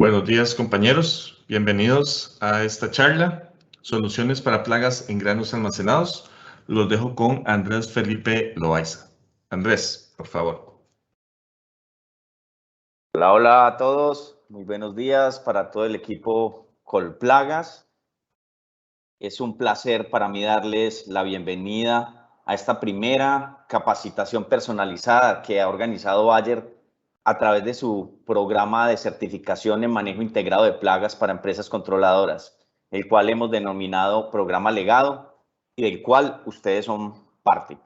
Buenos días, compañeros. Bienvenidos a esta charla, Soluciones para plagas en granos almacenados. Los dejo con Andrés Felipe Loaiza. Andrés, por favor. Hola, hola a todos. Muy buenos días para todo el equipo Colplagas. Es un placer para mí darles la bienvenida a esta primera capacitación personalizada que ha organizado Bayer a través de su programa de certificación en manejo integrado de plagas para empresas controladoras, el cual hemos denominado Programa Legado y del cual ustedes son parte.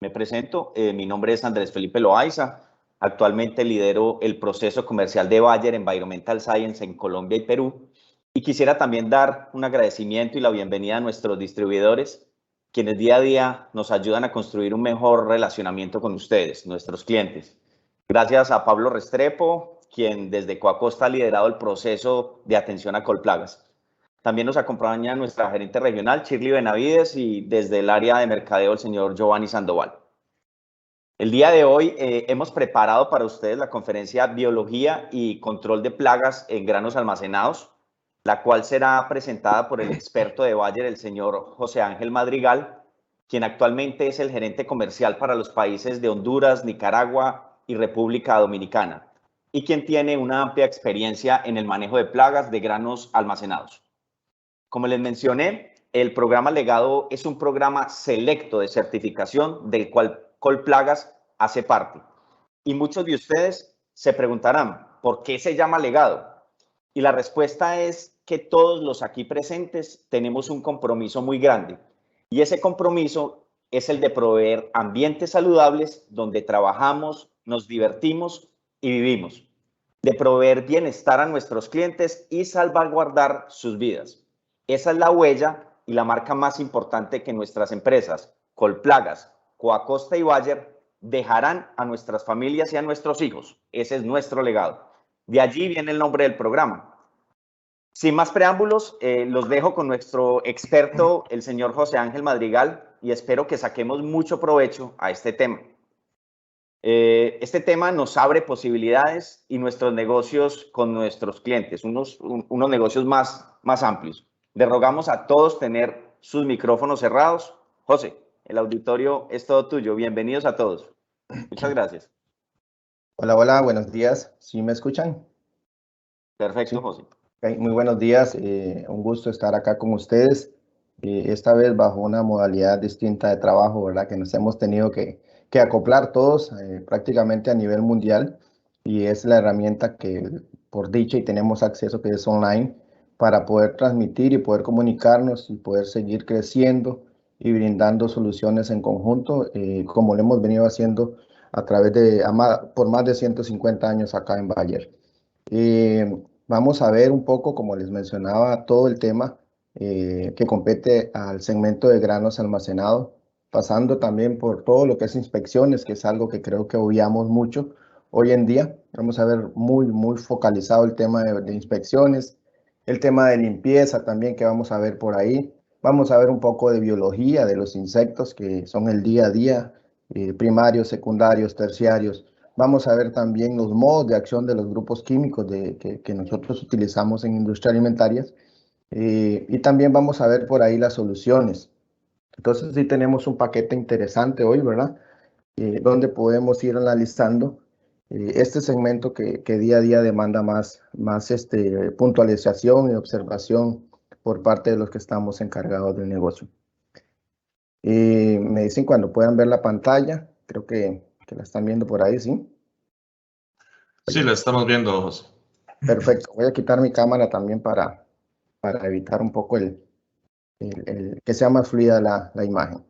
Me presento, mi nombre es Andrés Felipe Loaiza. Actualmente lidero el proceso comercial de Bayer Environmental Science en Colombia y Perú. Y quisiera también dar un agradecimiento y la bienvenida a nuestros distribuidores, quienes día a día nos ayudan a construir un mejor relacionamiento con ustedes, nuestros clientes. Gracias a Pablo Restrepo, quien desde Coacosta ha liderado el proceso de atención a colplagas. También nos acompaña nuestra gerente regional, Shirley Benavides, y desde el área de mercadeo, el señor Giovanni Sandoval. El día de hoy hemos preparado para ustedes la conferencia Biología y Control de Plagas en Granos Almacenados, la cual será presentada por el experto de Bayer, el señor José Ángel Madrigal, quien actualmente es el gerente comercial para los países de Honduras, Nicaragua y República Dominicana, y quien tiene una amplia experiencia en el manejo de plagas de granos almacenados. Como les mencioné, el programa Legado es un programa selecto de certificación del cual Colplagas hace parte. Y muchos de ustedes se preguntarán, ¿por qué se llama Legado? Y la respuesta es que todos los aquí presentes tenemos un compromiso muy grande. Y ese compromiso es el de proveer ambientes saludables donde trabajamos, nos divertimos y vivimos. De proveer bienestar a nuestros clientes y salvaguardar sus vidas. Esa es la huella y la marca más importante que nuestras empresas, Colplagas, Coacosta y Bayer, dejarán a nuestras familias y a nuestros hijos. Ese es nuestro legado. De allí viene el nombre del programa. Sin más preámbulos, los dejo con nuestro experto, el señor José Ángel Madrigal, y espero que saquemos mucho provecho a este tema. Este tema nos abre posibilidades y nuestros negocios con nuestros clientes, unos negocios más amplios. Le rogamos a todos tener sus micrófonos cerrados. José, el auditorio es todo tuyo. Bienvenidos a todos. Muchas gracias. Hola, hola, buenos días. ¿Sí me escuchan? Perfecto, Sí. José. Okay, muy buenos días. Un gusto estar acá con ustedes. Esta vez bajo una modalidad distinta de trabajo, ¿verdad? Que nos hemos tenido que acoplar todos prácticamente a nivel mundial. Y es la herramienta que, por dicha, y tenemos acceso, que es online, para poder transmitir y poder comunicarnos y poder seguir creciendo y brindando soluciones en conjunto, como lo hemos venido haciendo a través de, por más de 150 años acá en Bayer. Vamos a ver un poco, como les mencionaba, todo el tema que compete al segmento de granos almacenados, pasando también por todo lo que es inspecciones, que es algo que creo que obviamos mucho hoy en día. Vamos a ver muy focalizado el tema de inspecciones, el tema de limpieza también que vamos a ver por ahí. Vamos a ver un poco de biología de los insectos que son el día a día, primarios, secundarios, terciarios. Vamos a ver también los modos de acción de los grupos químicos que nosotros utilizamos en industria alimentaria, y también vamos a ver por ahí las soluciones. Entonces sí tenemos un paquete interesante hoy, ¿verdad? Donde podemos ir analizando este segmento que día a día demanda más puntualización y observación por parte de los que estamos encargados del negocio. Me dicen cuando puedan ver la pantalla, creo que la están viendo por ahí, ¿sí? Sí, la estamos viendo, José. Perfecto, voy a quitar mi cámara también para evitar un poco que sea más fluida la imagen.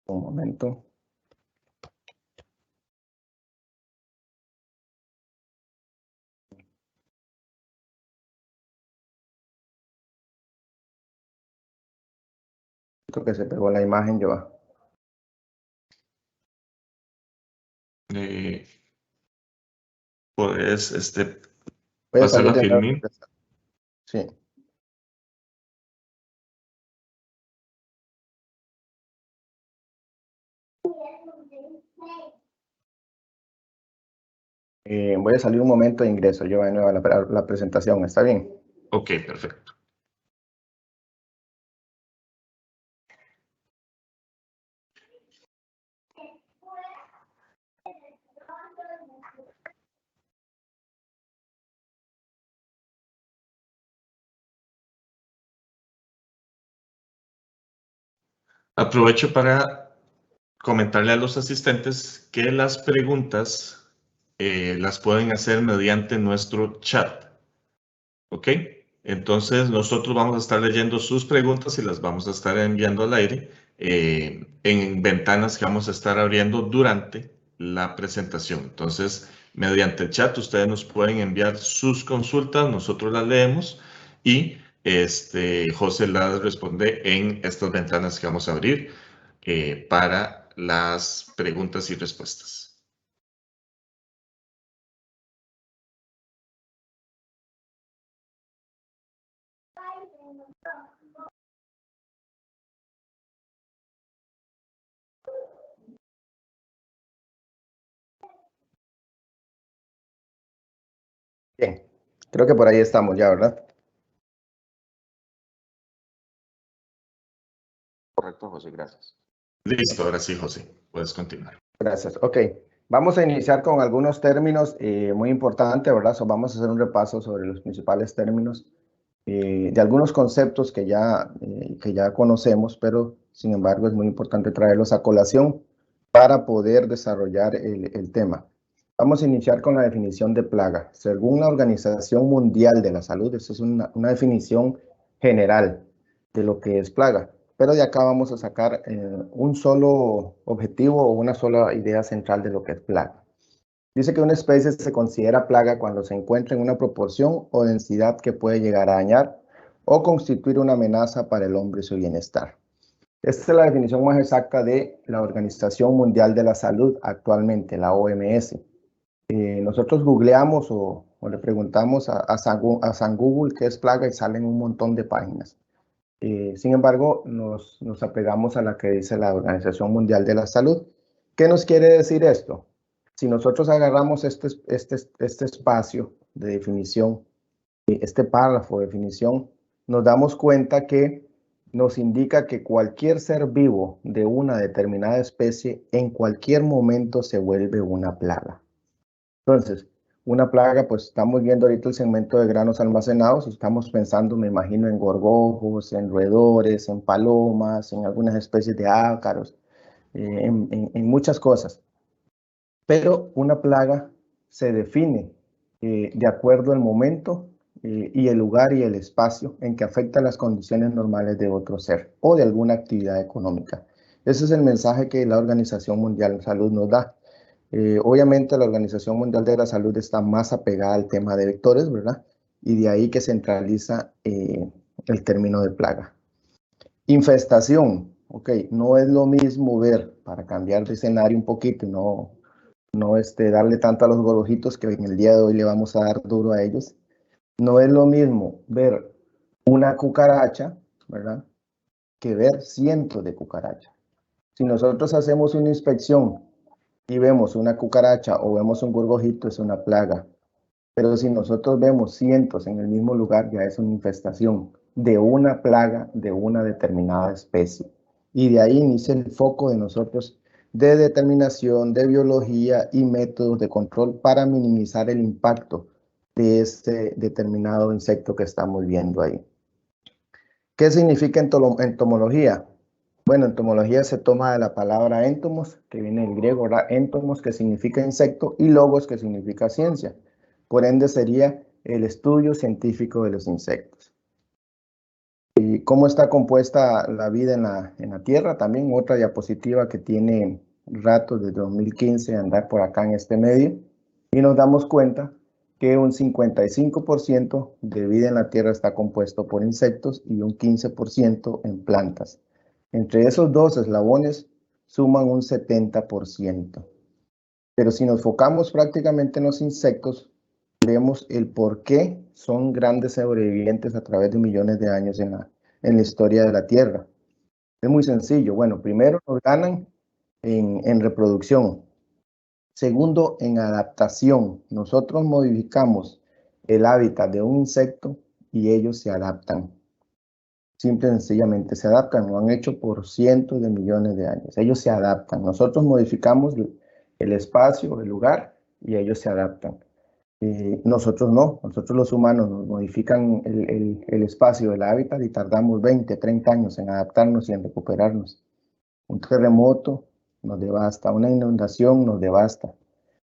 Un momento. Creo que se pegó la imagen, yo. Puedes Voy a pasar salir la de nuevo. filmín. Sí. Voy a salir un momento e ingreso yo de nuevo a la presentación, ¿está bien? Ok, perfecto. Aprovecho para comentarle a los asistentes que las preguntas las pueden hacer mediante nuestro chat. ¿Ok? Entonces nosotros vamos a estar leyendo sus preguntas y las vamos a estar enviando al aire en ventanas que vamos a estar abriendo durante la presentación. Entonces, mediante el chat, ustedes nos pueden enviar sus consultas, nosotros las leemos y José las responde en estas ventanas que vamos a abrir para las preguntas y respuestas. Bien, creo que por ahí estamos ya, ¿verdad? Correcto, José, gracias. Listo, ahora sí, José, puedes continuar. Gracias. Ok, vamos a iniciar con algunos términos muy importantes, ¿verdad? Vamos a hacer un repaso sobre los principales términos de algunos conceptos que ya conocemos, pero sin embargo es muy importante traerlos a colación para poder desarrollar el tema. Vamos a iniciar con la definición de plaga. Según la Organización Mundial de la Salud, esta es una definición general de lo que es plaga. Pero de acá vamos a sacar un solo objetivo o una sola idea central de lo que es plaga. Dice que una especie se considera plaga cuando se encuentra en una proporción o densidad que puede llegar a dañar o constituir una amenaza para el hombre y su bienestar. Esta es la definición más exacta de la Organización Mundial de la Salud actualmente, la OMS. Nosotros googleamos o le preguntamos a San Google qué es plaga y salen un montón de páginas. Sin embargo, nos apegamos a la que dice la Organización Mundial de la Salud. ¿Qué nos quiere decir esto? Si nosotros agarramos este espacio de definición, este párrafo de definición, nos damos cuenta que nos indica que cualquier ser vivo de una determinada especie en cualquier momento se vuelve una plaga. Entonces, una plaga, pues estamos viendo ahorita el segmento de granos almacenados y estamos pensando, me imagino, en gorgojos, en roedores, en palomas, en algunas especies de ácaros, en muchas cosas. Pero una plaga se define de acuerdo al momento y el lugar y el espacio en que afecta las condiciones normales de otro ser o de alguna actividad económica. Ese es el mensaje que la Organización Mundial de Salud nos da. Obviamente la Organización Mundial de la Salud está más apegada al tema de vectores, ¿verdad? Y de ahí que centraliza el término de plaga. Infestación, ok, no es lo mismo ver, para cambiar de escenario un poquito y no darle tanto a los gorgojitos que en el día de hoy le vamos a dar duro a ellos. No es lo mismo ver una cucaracha, ¿verdad? Que ver cientos de cucarachas. Si nosotros hacemos una inspección y vemos una cucaracha o vemos un gorgojito, es una plaga. Pero si nosotros vemos cientos en el mismo lugar, ya es una infestación de una plaga de una determinada especie. Y de ahí inicia el foco de nosotros de determinación, de biología y métodos de control para minimizar el impacto de este determinado insecto que estamos viendo ahí. ¿Qué significa entomología? Bueno, entomología se toma de la palabra entomos, que viene del griego, ¿verdad? Entomos, que significa insecto, y logos, que significa ciencia. Por ende, sería el estudio científico de los insectos. ¿Y cómo está compuesta la vida en la Tierra? También otra diapositiva que tiene rato desde 2015 de andar por acá en este medio. Y nos damos cuenta que un 55% de vida en la Tierra está compuesto por insectos y un 15% en plantas. Entre esos dos eslabones suman un 70%. Pero si nos enfocamos prácticamente en los insectos, vemos el por qué son grandes sobrevivientes a través de millones de años en la historia de la Tierra. Es muy sencillo. Bueno, primero nos ganan en reproducción. Segundo, en adaptación. Nosotros modificamos el hábitat de un insecto y ellos se adaptan. Simple y sencillamente se adaptan. Lo han hecho por cientos de millones de años. Ellos se adaptan. Nosotros modificamos el espacio, el lugar, y ellos se adaptan. Nosotros no. Nosotros los humanos nos modifican el espacio, el hábitat, y tardamos 20, 30 años en adaptarnos y en recuperarnos. Un terremoto nos devasta, una inundación nos devasta.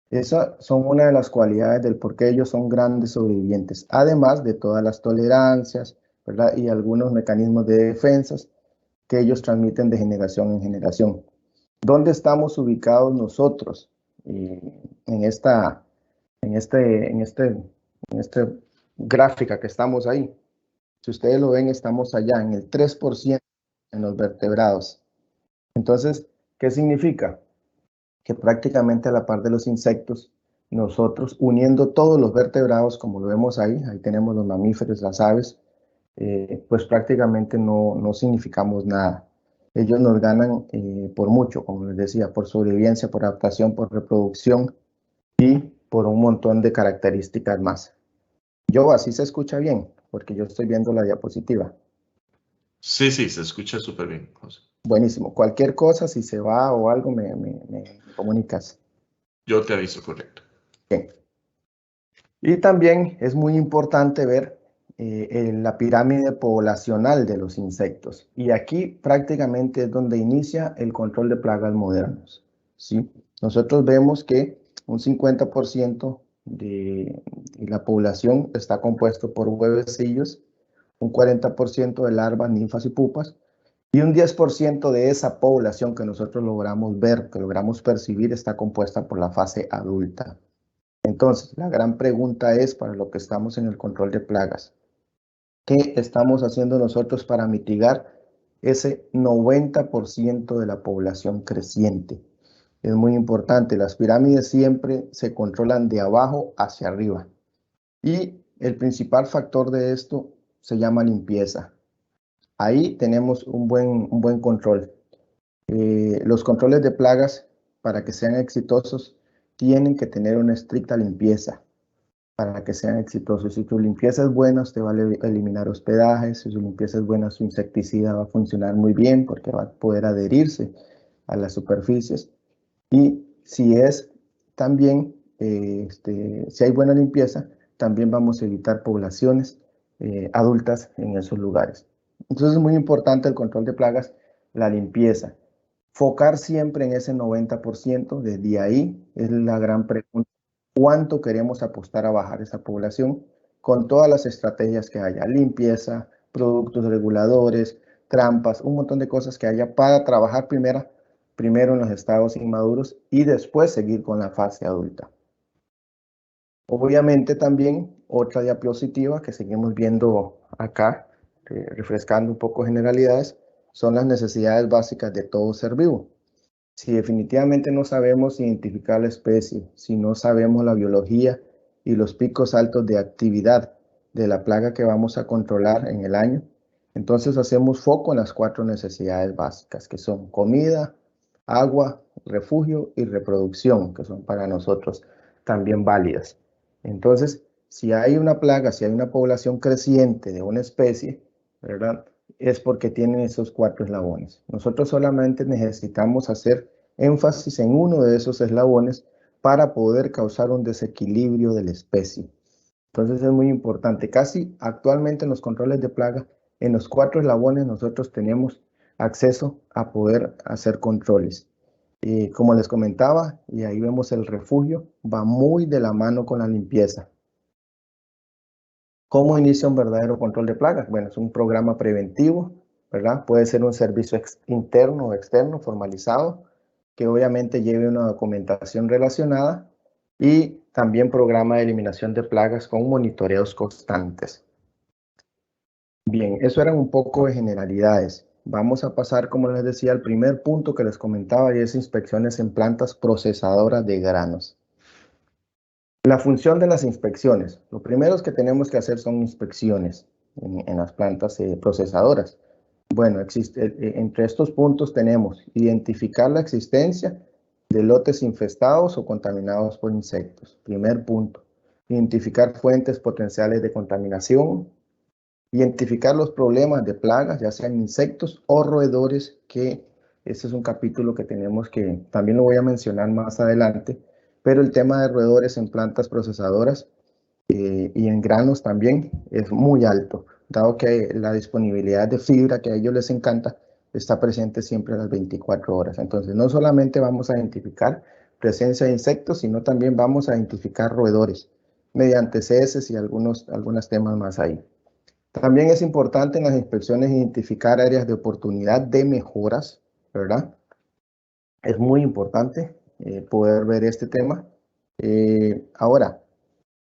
Esas son una de las cualidades del por qué ellos son grandes sobrevivientes, además de todas las tolerancias, ¿verdad? Y algunos mecanismos de defensas que ellos transmiten de generación en generación. ¿Dónde estamos ubicados nosotros en esta gráfica que estamos ahí? Si ustedes lo ven, estamos allá en el 3% en los vertebrados. Entonces, ¿qué significa? Que prácticamente a la par de los insectos, nosotros uniendo todos los vertebrados, como lo vemos ahí tenemos los mamíferos, las aves, pues prácticamente no significamos nada. Ellos nos ganan por mucho, como les decía, por sobrevivencia, por adaptación, por reproducción y por un montón de características más. Yo, así se escucha bien, porque yo estoy viendo la diapositiva. Sí, se escucha súper bien, José. Buenísimo. Cualquier cosa, si se va o algo, me comunicas. Yo te aviso, correcto. Bien. Y también es muy importante ver la pirámide poblacional de los insectos. Y aquí prácticamente es donde inicia el control de plagas modernos, ¿sí? Nosotros vemos que un 50% de la población está compuesto por huevecillos, un 40% de larvas, ninfas y pupas, y un 10% de esa población que nosotros logramos ver, que logramos percibir, está compuesta por la fase adulta. Entonces, la gran pregunta es para lo que estamos en el control de plagas. ¿Qué estamos haciendo nosotros para mitigar ese 90% de la población creciente? Es muy importante, las pirámides siempre se controlan de abajo hacia arriba. Y el principal factor de esto se llama limpieza. Ahí tenemos un buen control. Los controles de plagas, para que sean exitosos, tienen que tener una estricta limpieza para que sean exitosos. Si tu limpieza es buena, usted va a eliminar hospedajes. Si su limpieza es buena, su insecticida va a funcionar muy bien porque va a poder adherirse a las superficies. Y si es también, si hay buena limpieza, también vamos a evitar poblaciones adultas en esos lugares. Entonces es muy importante el control de plagas, la limpieza. Focar siempre en ese 90%, desde ahí es la gran pregunta. ¿Cuánto queremos apostar a bajar esa población? Con todas las estrategias que haya, limpieza, productos reguladores, trampas, un montón de cosas que haya para trabajar primero en los estados inmaduros y después seguir con la fase adulta. Obviamente también otra diapositiva que seguimos viendo acá, refrescando un poco generalidades, son las necesidades básicas de todo ser vivo. Si definitivamente no sabemos identificar la especie, si no sabemos la biología y los picos altos de actividad de la plaga que vamos a controlar en el año, entonces hacemos foco en las 4 necesidades básicas, que son comida, agua, refugio y reproducción, que son para nosotros también válidas. Entonces, si hay una plaga, si hay una población creciente de una especie, ¿verdad?, es porque tienen esos 4 eslabones. Nosotros solamente necesitamos hacer énfasis en uno de esos eslabones para poder causar un desequilibrio de la especie. Entonces es muy importante. Casi actualmente en los controles de plaga, en los 4 eslabones nosotros tenemos acceso a poder hacer controles. Como les comentaba, y ahí vemos el refugio, va muy de la mano con la limpieza. ¿Cómo inicia un verdadero control de plagas? Bueno, es un programa preventivo, ¿verdad? Puede ser un servicio interno o externo formalizado, que obviamente lleve una documentación relacionada y también programa de eliminación de plagas con monitoreos constantes. Bien, eso eran un poco de generalidades. Vamos a pasar, como les decía, al primer punto que les comentaba y es inspecciones en plantas procesadoras de granos. La función de las inspecciones. Lo primero que tenemos que hacer son inspecciones en las plantas procesadoras. Bueno, entre estos puntos tenemos identificar la existencia de lotes infestados o contaminados por insectos. Primer punto, identificar fuentes potenciales de contaminación, identificar los problemas de plagas, ya sean insectos o roedores, que este es un capítulo que tenemos que, también lo voy a mencionar más adelante, pero el tema de roedores en plantas procesadoras y en granos también es muy alto, dado que la disponibilidad de fibra que a ellos les encanta está presente siempre a las 24 horas. Entonces, no solamente vamos a identificar presencia de insectos, sino también vamos a identificar roedores mediante heces y algunos temas más ahí. También es importante en las inspecciones identificar áreas de oportunidad de mejoras, ¿verdad? Es muy importante poder ver este tema. Ahora,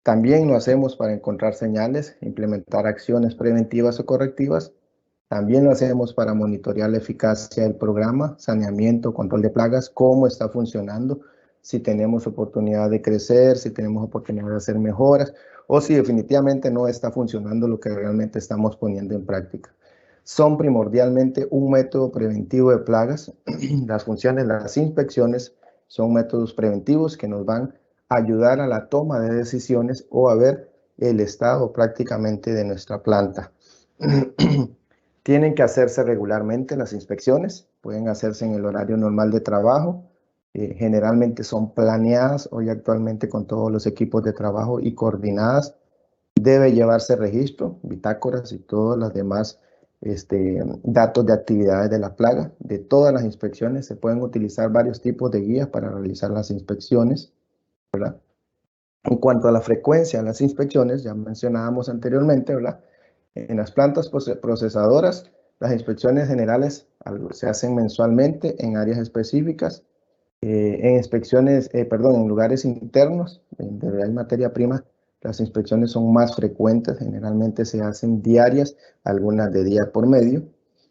también lo hacemos para encontrar señales, implementar acciones preventivas o correctivas. También lo hacemos para monitorear la eficacia del programa, saneamiento, control de plagas, cómo está funcionando, si tenemos oportunidad de crecer, si tenemos oportunidad de hacer mejoras, o si definitivamente no está funcionando lo que realmente estamos poniendo en práctica. Son primordialmente un método preventivo de plagas. Las funciones, las inspecciones son métodos preventivos que nos van a ayudar a la toma de decisiones o a ver el estado prácticamente de nuestra planta. Tienen que hacerse regularmente las inspecciones, pueden hacerse en el horario normal de trabajo, generalmente son planeadas hoy actualmente con todos los equipos de trabajo y coordinadas. Debe llevarse registro, bitácoras y todos los demás datos de actividades de la plaga. De todas las inspecciones se pueden utilizar varios tipos de guías para realizar las inspecciones, ¿verdad? En cuanto a la frecuencia de las inspecciones, ya mencionábamos anteriormente, ¿verdad? En las plantas procesadoras, las inspecciones generales se hacen mensualmente en áreas específicas. En lugares internos, donde hay materia prima, las inspecciones son más frecuentes, generalmente se hacen diarias, algunas de día por medio.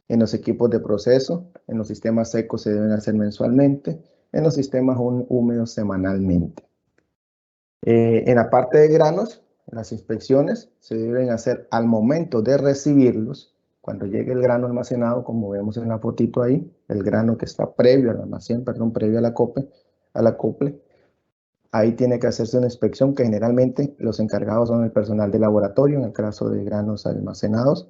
En los equipos de proceso, en los sistemas secos se deben hacer mensualmente, en los sistemas húmedos semanalmente. En la parte de granos, las inspecciones se deben hacer al momento de recibirlos, cuando llegue el grano almacenado, como vemos en la fotito ahí, el grano que está previo al almacén, previo al acople, ahí tiene que hacerse una inspección que generalmente los encargados son el personal de laboratorio, en el caso de granos almacenados.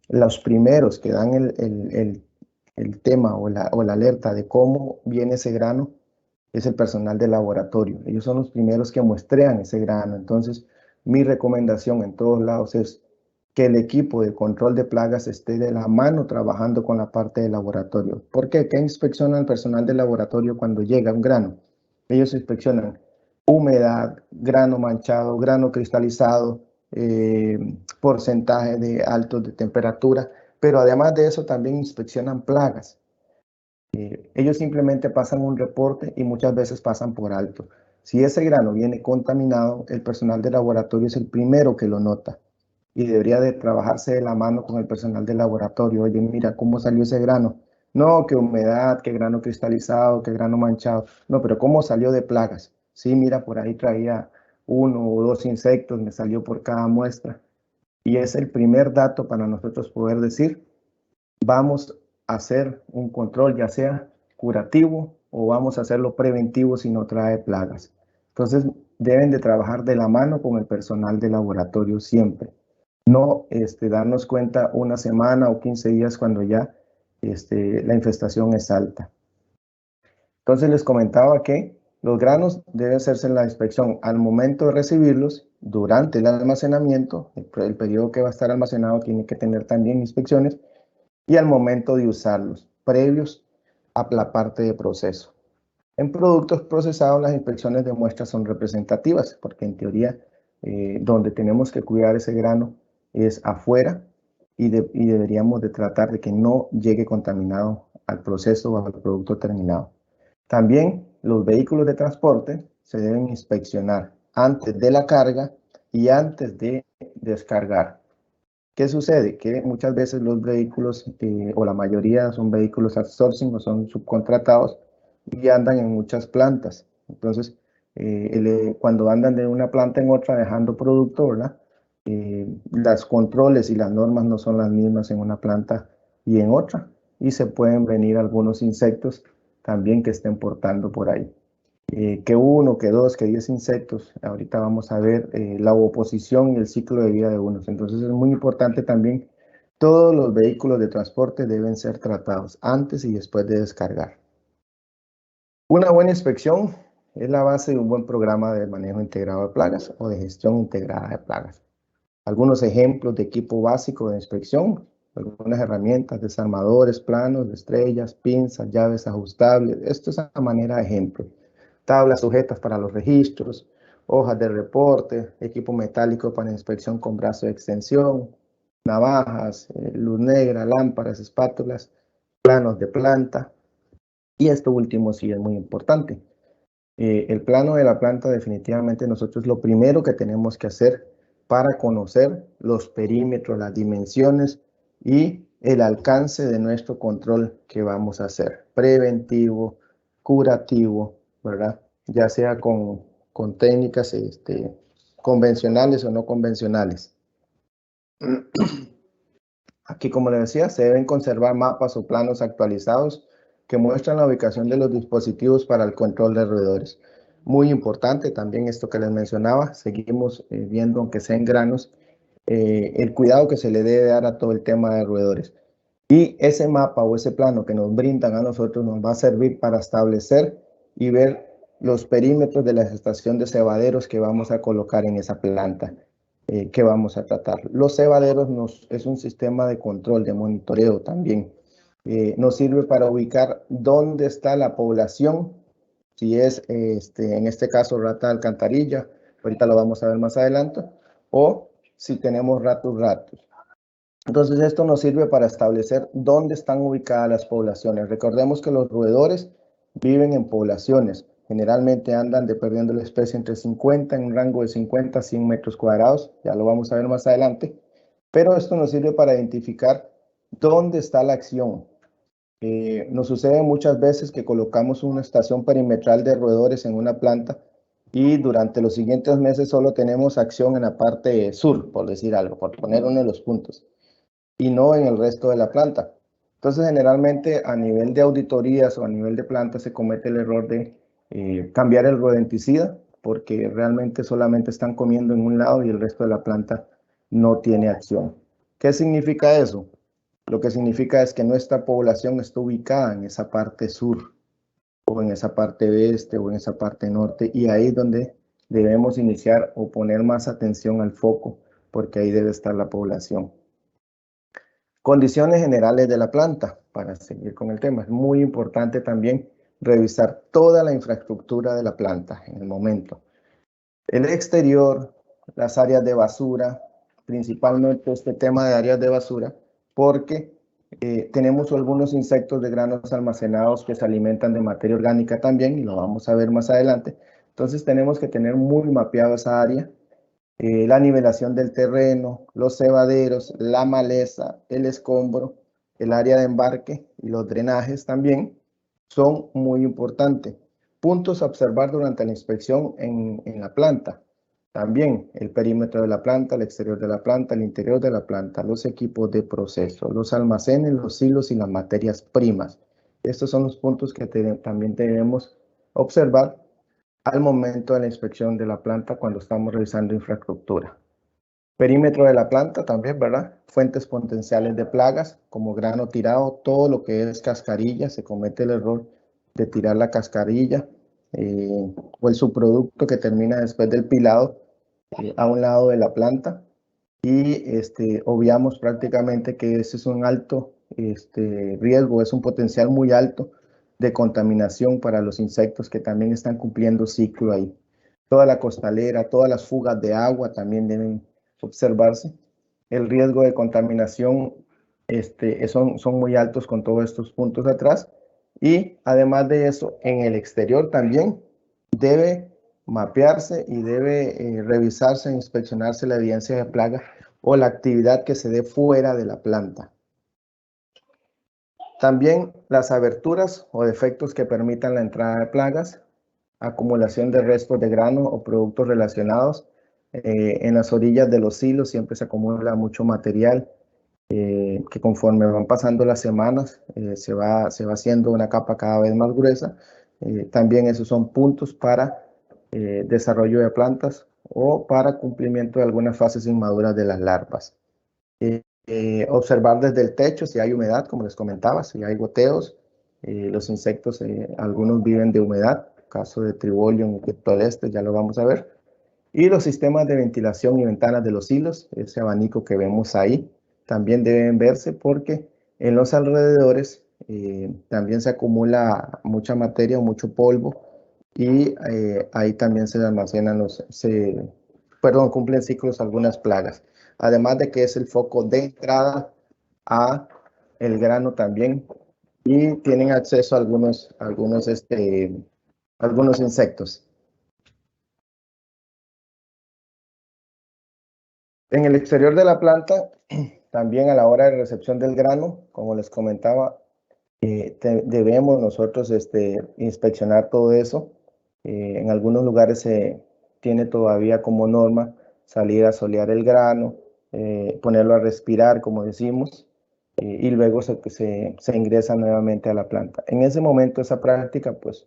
Los primeros que dan el tema o la alerta de cómo viene ese grano es el personal de laboratorio. Ellos son los primeros que muestrean ese grano. Entonces, mi recomendación en todos lados es que el equipo de control de plagas esté de la mano trabajando con la parte de laboratorio. ¿Por qué? ¿Qué inspecciona el personal de laboratorio cuando llega un grano? Ellos inspeccionan humedad, grano manchado, grano cristalizado, porcentaje de altos de temperatura, pero además de eso también inspeccionan plagas. Ellos simplemente pasan un reporte y muchas veces pasan por alto. Si ese grano viene contaminado, el personal de laboratorio es el primero que lo nota y debería de trabajarse de la mano con el personal de laboratorio. Oye, mira cómo salió ese grano. No, que humedad, que grano cristalizado, que grano manchado. No, pero cómo salió de plagas. Sí, mira, por ahí traía 1 o 2 insectos, me salió por cada muestra. Y es el primer dato para nosotros poder decir, vamos a hacer un control, ya sea curativo o vamos a hacerlo preventivo si no trae plagas. Entonces, deben de trabajar de la mano con el personal de laboratorio siempre. No darnos cuenta una semana o 15 días cuando ya la infestación es alta. Entonces, les comentaba que los granos deben hacerse la inspección al momento de recibirlos, durante el almacenamiento, el periodo que va a estar almacenado tiene que tener también inspecciones, y al momento de usarlos, previos a la parte de proceso. En productos procesados, las inspecciones de muestras son representativas, porque en teoría, donde tenemos que cuidar ese grano es afuera y deberíamos de tratar de que no llegue contaminado al proceso o al producto terminado. También los vehículos de transporte se deben inspeccionar antes de la carga y antes de descargar. ¿Qué sucede? Que muchas veces los vehículos, o la mayoría son vehículos outsourcing o son subcontratados y andan en muchas plantas. Entonces, cuando andan de una planta en otra dejando producto, ¿verdad? Los controles y las normas no son las mismas en una planta y en otra. Y se pueden venir algunos insectos también que estén portando por ahí. Que 1, que 2, que 10 insectos. Ahorita vamos a ver la oposición y el ciclo de vida de unos. Entonces es muy importante también, todos los vehículos de transporte deben ser tratados antes y después de descargar. Una buena inspección es la base de un buen programa de manejo integrado de plagas o de gestión integrada de plagas. Algunos ejemplos de equipo básico de inspección, algunas herramientas, desarmadores, planos, estrellas, pinzas, llaves ajustables. Esto es a manera de ejemplo. Tablas sujetas para los registros, hojas de reporte, equipo metálico para inspección con brazo de extensión, navajas, luz negra, lámparas, espátulas, planos de planta. Y esto último sí es muy importante. El plano de la planta, definitivamente nosotros lo primero que tenemos que hacer para conocer los perímetros, las dimensiones y el alcance de nuestro control que vamos a hacer, preventivo, curativo, ¿verdad? Ya sea con técnicas convencionales o no convencionales. Aquí, como les decía, se deben conservar mapas o planos actualizados que muestran la ubicación de los dispositivos para el control de roedores. Muy importante también esto que les mencionaba, seguimos viendo, aunque sea en granos, el cuidado que se le debe dar a todo el tema de roedores. Y ese mapa o ese plano que nos brindan a nosotros nos va a servir para establecer y ver los perímetros de la estación de cebaderos que vamos a colocar en esa planta. Que vamos a tratar. Los cebaderos es un sistema de control, de monitoreo también. Nos sirve para ubicar dónde está la población, si es en este caso rata de alcantarilla, ahorita lo vamos a ver más adelante, o si tenemos ratus. Entonces esto nos sirve para establecer dónde están ubicadas las poblaciones. Recordemos que los roedores viven en poblaciones. Generalmente andan dependiendo de la especie entre 50, en un rango de 50 a 100 metros cuadrados. Ya lo vamos a ver más adelante. Pero esto nos sirve para identificar dónde está la acción. Nos sucede muchas veces que colocamos una estación perimetral de roedores en una planta y durante los siguientes meses solo tenemos acción en la parte sur, por decir algo, por poner uno de los puntos, y no en el resto de la planta. Entonces, generalmente a nivel de auditorías o a nivel de planta se comete el error de cambiar el rodenticida, porque realmente solamente están comiendo en un lado y el resto de la planta no tiene acción. ¿Qué significa eso? Lo que significa es que nuestra población está ubicada en esa parte sur, o en esa parte oeste, o en esa parte norte, y ahí es donde debemos iniciar o poner más atención al foco, porque ahí debe estar la población. Condiciones generales de la planta, para seguir con el tema. Es muy importante también revisar toda la infraestructura de la planta en el momento. El exterior, las áreas de basura, principalmente este tema de áreas de basura, porque tenemos algunos insectos de granos almacenados que se alimentan de materia orgánica también, y lo vamos a ver más adelante. Entonces tenemos que tener muy mapeado esa área. La nivelación del terreno, los cebaderos, la maleza, el escombro, el área de embarque y los drenajes también son muy importantes. Puntos a observar durante la inspección en la planta. También el perímetro de la planta, el exterior de la planta, el interior de la planta, los equipos de proceso, los almacenes, los silos y las materias primas. Estos son los puntos que también debemos observar al momento de la inspección de la planta cuando estamos revisando infraestructura. Perímetro de la planta también, ¿verdad? Fuentes potenciales de plagas, como grano tirado, todo lo que es cascarilla, se comete el error de tirar la cascarilla o el subproducto que termina después del pilado a un lado de la planta, y obviamos prácticamente que ese es un alto riesgo, es un potencial muy alto de contaminación para los insectos que también están cumpliendo ciclo ahí. Toda la costalera, todas las fugas de agua también deben observarse. El riesgo de contaminación son muy altos con todos estos puntos atrás. Y además de eso, en el exterior también debe mapearse y debe revisarse e inspeccionarse la evidencia de plaga o la actividad que se dé fuera de la planta. También las aberturas o defectos que permitan la entrada de plagas, acumulación de restos de grano o productos relacionados. En las orillas de los silos siempre se acumula mucho material que conforme van pasando las semanas se va haciendo una capa cada vez más gruesa. También esos son puntos para desarrollo de plantas o para cumplimiento de algunas fases inmaduras de las larvas. Observar desde el techo si hay humedad, como les comentaba, si hay goteos. Los insectos, algunos viven de humedad, caso de Tribolium y Toleste, ya lo vamos a ver. Y los sistemas de ventilación y ventanas de los hilos, ese abanico que vemos ahí, también deben verse porque en los alrededores también se acumula mucha materia o mucho polvo y ahí también se almacenan cumplen ciclos algunas plagas. Además de que es el foco de entrada a el grano también y tienen acceso a algunos insectos. En el exterior de la planta, también a la hora de recepción del grano, como les comentaba, debemos nosotros inspeccionar todo eso. En algunos lugares se tiene todavía como norma salir a solear el grano, ponerlo a respirar, como decimos, y luego se ingresa nuevamente a la planta. En ese momento esa práctica pues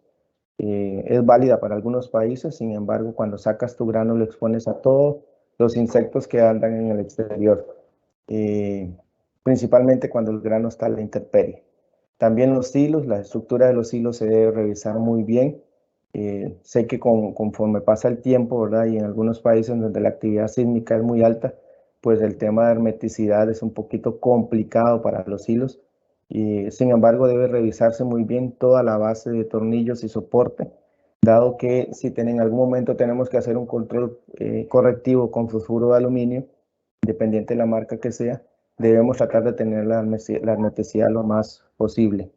es válida para algunos países, sin embargo cuando sacas tu grano lo expones a todos los insectos que andan en el exterior, principalmente cuando el grano está a la intemperie. También los hilos, la estructura de los hilos se debe revisar muy bien. Sé que conforme pasa el tiempo, ¿verdad? Y en algunos países donde la actividad sísmica es muy alta, pues el tema de hermeticidad es un poquito complicado para los hilos. Sin embargo, debe revisarse muy bien toda la base de tornillos y soporte, dado que si en algún momento tenemos que hacer un control correctivo con fosfuro de aluminio, dependiente de la marca que sea, debemos tratar de tener la hermeticidad lo más posible.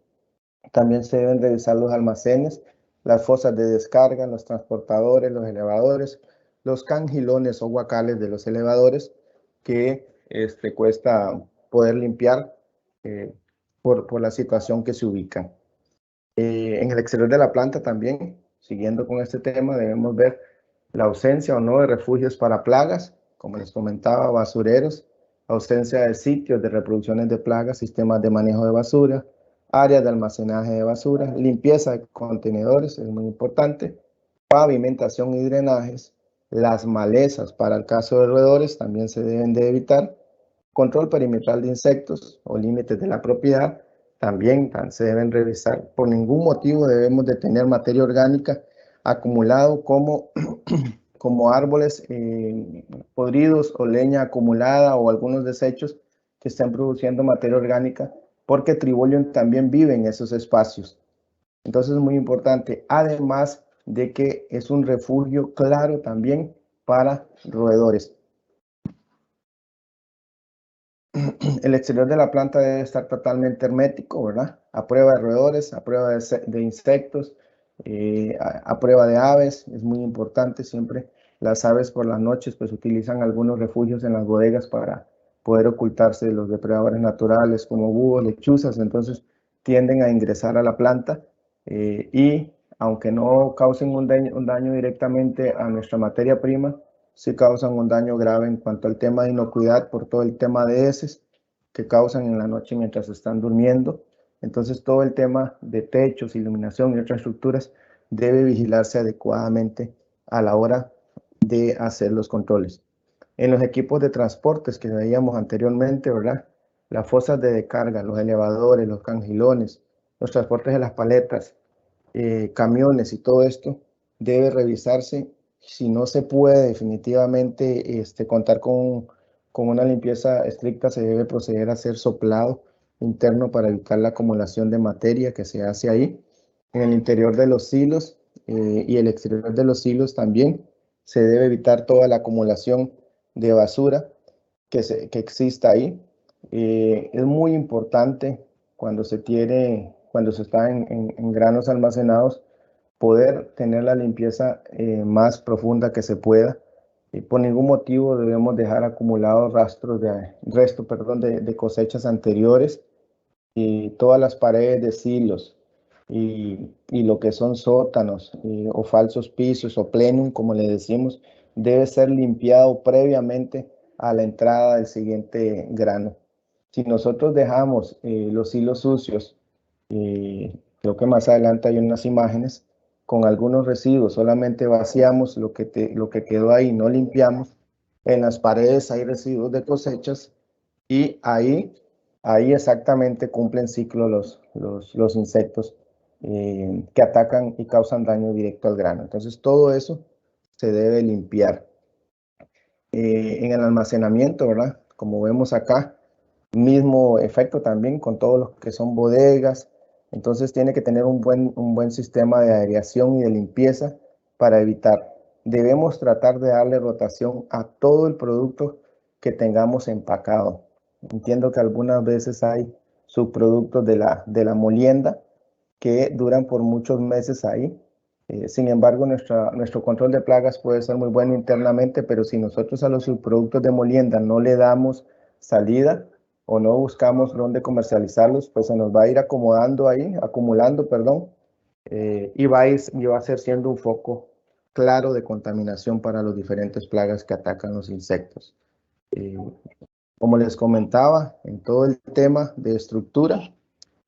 También se deben revisar los almacenes, las fosas de descarga, los transportadores, los elevadores, los cangilones o guacales de los elevadores que cuesta poder limpiar por la situación que se ubican. En el exterior de la planta también, siguiendo con este tema, debemos ver la ausencia o no de refugios para plagas, como les comentaba, basureros, ausencia de sitios de reproducciones de plagas, sistemas de manejo de basura, áreas de almacenaje de basura, limpieza de contenedores, es muy importante, pavimentación y drenajes, las malezas para el caso de roedores también se deben de evitar, control perimetral de insectos o límites de la propiedad, también se deben revisar. Por ningún motivo debemos de tener materia orgánica acumulado como árboles podridos o leña acumulada o algunos desechos que estén produciendo materia orgánica, porque Tribolium también vive en esos espacios. Entonces es muy importante, además de que es un refugio claro también para roedores. El exterior de la planta debe estar totalmente hermético, ¿verdad? A prueba de roedores, a prueba de insectos, a prueba de aves. Es muy importante siempre. Las aves por las noches pues utilizan algunos refugios en las bodegas para poder ocultarse de los depredadores naturales como búhos, lechuzas. Entonces tienden a ingresar a la planta y aunque no causen un daño directamente a nuestra materia prima, sí causan un daño grave en cuanto al tema de inocuidad por todo el tema de heces que causan en la noche mientras están durmiendo. Entonces todo el tema de techos, iluminación y otras estructuras debe vigilarse adecuadamente a la hora de hacer los controles. En los equipos de transportes que veíamos anteriormente, ¿verdad? Las fosas de descarga, los elevadores, los cangilones, los transportes de las paletas, camiones y todo esto debe revisarse. Si no se puede definitivamente contar con una limpieza estricta, se debe proceder a hacer soplado interno para evitar la acumulación de materia que se hace ahí. En el interior de los silos y el exterior de los silos también se debe evitar toda la acumulación de basura que exista ahí. Es muy importante cuando se está en granos almacenados, poder tener la limpieza más profunda que se pueda. Y por ningún motivo debemos dejar acumulados restos de cosechas anteriores, y todas las paredes de silos y lo que son sótanos o falsos pisos o plenum, como le decimos, debe ser limpiado previamente a la entrada del siguiente grano. Si nosotros dejamos los hilos sucios, creo que más adelante hay unas imágenes, con algunos residuos, solamente vaciamos lo que quedó ahí, no limpiamos. En las paredes hay residuos de cosechas y ahí exactamente cumplen ciclo los insectos que atacan y causan daño directo al grano. Entonces todo eso se debe limpiar. En el almacenamiento, ¿verdad? Como vemos acá, mismo efecto también con todos los que son bodegas. Entonces tiene que tener un buen sistema de aireación y de limpieza para evitar. Debemos tratar de darle rotación a todo el producto que tengamos empacado. Entiendo que algunas veces hay subproductos de la molienda que duran por muchos meses ahí. Sin embargo, nuestro control de plagas puede ser muy bueno internamente, pero si nosotros a los subproductos de molienda no le damos salida o no buscamos dónde comercializarlos, pues se nos va a ir acumulando, perdón, y va a ser siendo un foco claro de contaminación para las diferentes plagas que atacan los insectos. Como les comentaba, en todo el tema de estructura,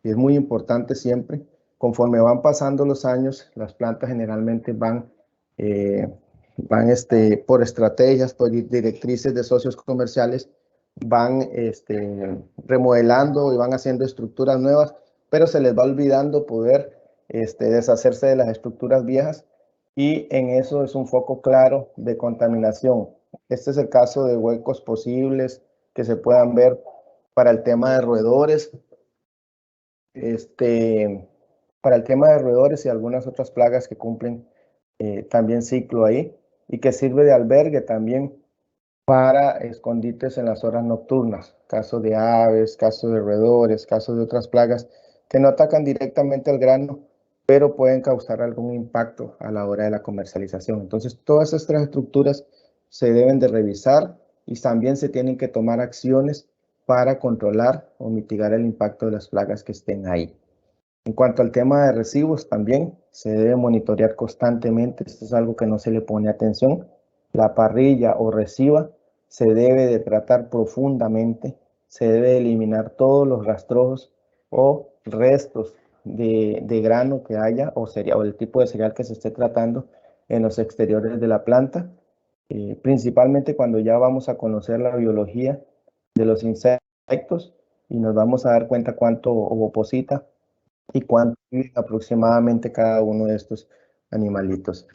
es muy importante siempre, conforme van pasando los años, las plantas generalmente van por estrategias, por directrices de socios comerciales, van remodelando y van haciendo estructuras nuevas, pero se les va olvidando poder deshacerse de las estructuras viejas, y en eso es un foco claro de contaminación. Este es el caso de huecos posibles que se puedan ver para el tema de roedores. Para el tema de roedores y algunas otras plagas que cumplen también ciclo ahí, y que sirve de albergue también para escondites en las horas nocturnas, caso de aves, caso de roedores, caso de otras plagas que no atacan directamente al grano, pero pueden causar algún impacto a la hora de la comercialización. Entonces, todas estas estructuras se deben de revisar y también se tienen que tomar acciones para controlar o mitigar el impacto de las plagas que estén ahí. En cuanto al tema de residuos, también se debe monitorear constantemente. Esto es algo que no se le pone atención. La parrilla o resiva se debe de tratar profundamente. Se debe eliminar todos los rastrojos o restos de grano que haya o el tipo de cereal que se esté tratando en los exteriores de la planta. Principalmente cuando ya vamos a conocer la biología de los insectos y nos vamos a dar cuenta cuánto ovoposita y cuánto vive aproximadamente cada uno de estos animalitos.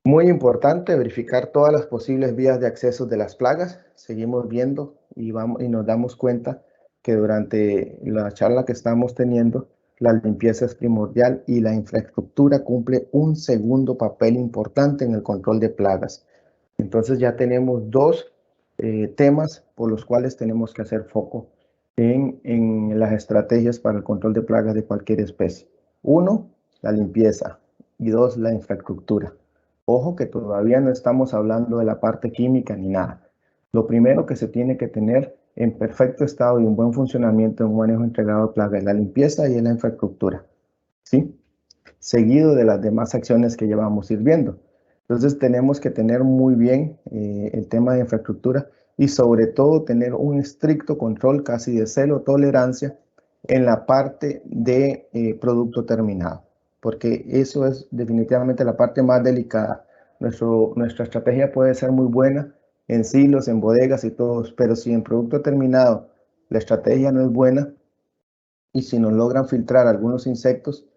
Muy importante verificar todas las posibles vías de acceso de las plagas. Seguimos viendo y nos damos cuenta que durante la charla que estamos teniendo, la limpieza es primordial y la infraestructura cumple un segundo papel importante en el control de plagas. Entonces ya tenemos dos temas por los cuales tenemos que hacer foco en las estrategias para el control de plagas de cualquier especie. Uno, la limpieza, y dos, la infraestructura. Ojo que todavía no estamos hablando de la parte química ni nada. Lo primero que se tiene que tener en perfecto estado y un buen funcionamiento en un manejo integrado de plagas es la limpieza y la infraestructura, ¿sí? Seguido de las demás acciones que llevamos ir viendo. Entonces tenemos que tener muy bien el tema de infraestructura y sobre todo tener un estricto control, casi de cero tolerancia, en la parte de producto terminado, porque eso es definitivamente la parte más delicada. Nuestra estrategia puede ser muy buena en silos, en bodegas y todos, pero si en producto terminado la estrategia no es buena y si nos logran filtrar algunos insectos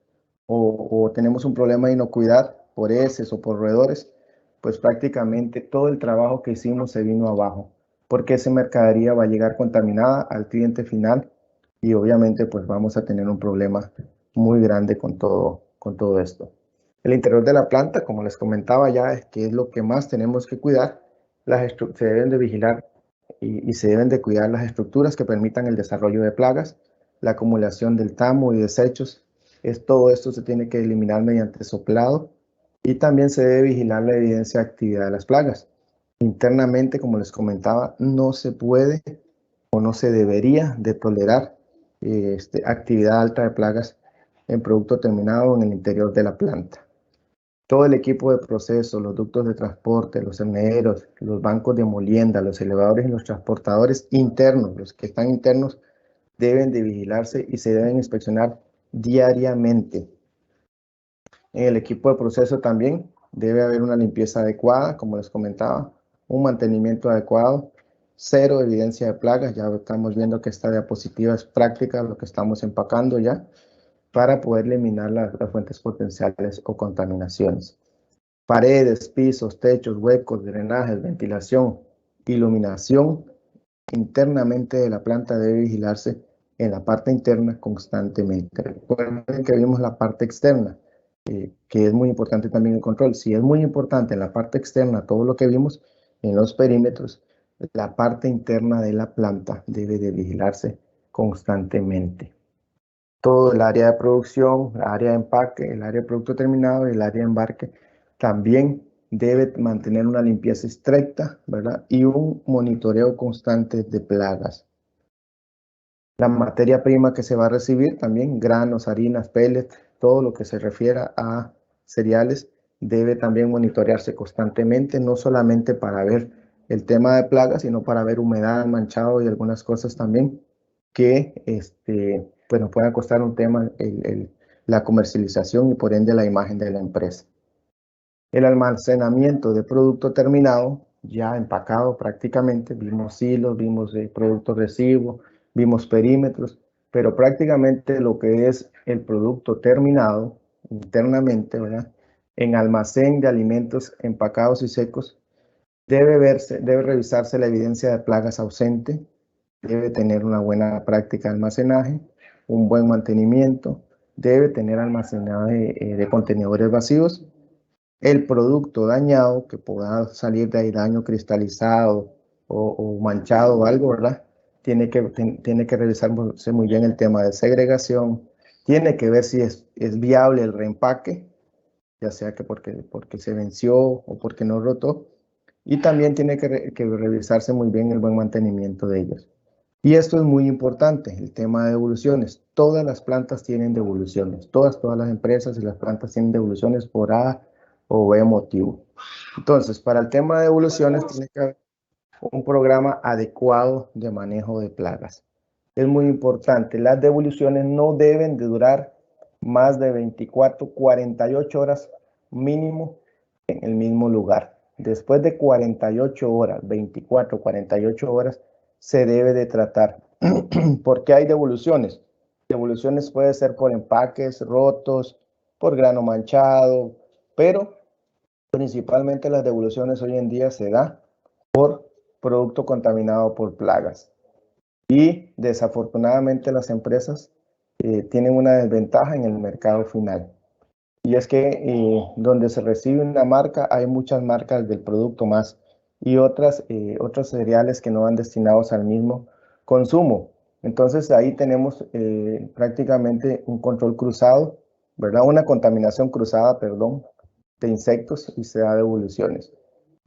o tenemos un problema de inocuidad por heces o por roedores, pues prácticamente todo el trabajo que hicimos se vino abajo, porque esa mercadería va a llegar contaminada al cliente final y obviamente pues vamos a tener un problema muy grande con todo esto. El interior de la planta, como les comentaba ya, es que es lo que más tenemos que cuidar. Se deben de vigilar y se deben de cuidar las estructuras que permitan el desarrollo de plagas, la acumulación del tamo y desechos. Todo esto se tiene que eliminar mediante soplado y también se debe vigilar la evidencia de actividad de las plagas. Internamente, como les comentaba, no se puede o no se debería de tolerar actividad alta de plagas en producto terminado en el interior de la planta. Todo el equipo de proceso, los ductos de transporte, los herneros, los bancos de molienda, los elevadores y los transportadores internos, los que están internos, deben de vigilarse y se deben inspeccionar diariamente. En el equipo de proceso también debe haber una limpieza adecuada, como les comentaba, un mantenimiento adecuado, cero evidencia de plagas. Ya estamos viendo que esta diapositiva es práctica, lo que estamos empacando ya, para poder eliminar las fuentes potenciales o contaminaciones. Paredes, pisos, techos, huecos, drenajes, ventilación, iluminación internamente de la planta debe vigilarse en la parte interna constantemente. Recuerden que vimos la parte externa, que es muy importante también el control. Si es muy importante en la parte externa todo lo que vimos en los perímetros, la parte interna de la planta debe de vigilarse constantemente. Todo el área de producción, el área de empaque, el área de producto terminado y el área de embarque también debe mantener una limpieza estricta, ¿verdad? Y un monitoreo constante de plagas. La materia prima que se va a recibir también, granos, harinas, pellets, todo lo que se refiera a cereales, debe también monitorearse constantemente, no solamente para ver el tema de plagas, sino para ver humedad, manchado y algunas cosas también que pues nos pueden costar un tema la comercialización y por ende la imagen de la empresa. El almacenamiento de producto terminado, ya empacado prácticamente, vimos silos, vimos productos residuos, vimos perímetros, pero prácticamente lo que es el producto terminado internamente, ¿verdad? En almacén de alimentos empacados y secos, debe revisarse la evidencia de plagas ausente, debe tener una buena práctica de almacenaje, un buen mantenimiento, debe tener almacenaje de contenedores vacíos. El producto dañado, que pueda salir de ahí daño cristalizado o manchado o algo, ¿verdad? Tiene que revisarse muy bien el tema de segregación, tiene que ver si es viable el reempaque, ya sea que porque se venció o porque no rotó, y también tiene que revisarse muy bien el buen mantenimiento de ellos. Y esto es muy importante, el tema de devoluciones. Todas las plantas tienen devoluciones, todas las empresas y las plantas tienen devoluciones por A o B motivo. Entonces, para el tema de devoluciones tiene que haber un programa adecuado de manejo de plagas. Es muy importante, las devoluciones no deben de durar más de 24, 48 horas mínimo en el mismo lugar. Después de 48 horas, 24, 48 horas, se debe de tratar. ¿Por qué hay devoluciones? Devoluciones puede ser por empaques rotos, por grano manchado, pero principalmente las devoluciones hoy en día se da por producto contaminado por plagas. Y desafortunadamente las empresas tienen una desventaja en el mercado final. Y es que donde se recibe una marca, hay muchas marcas del producto más y otros cereales que no van destinados al mismo consumo. Entonces ahí tenemos prácticamente un control cruzado, ¿verdad? Una contaminación cruzada, perdón, de insectos y se da devoluciones.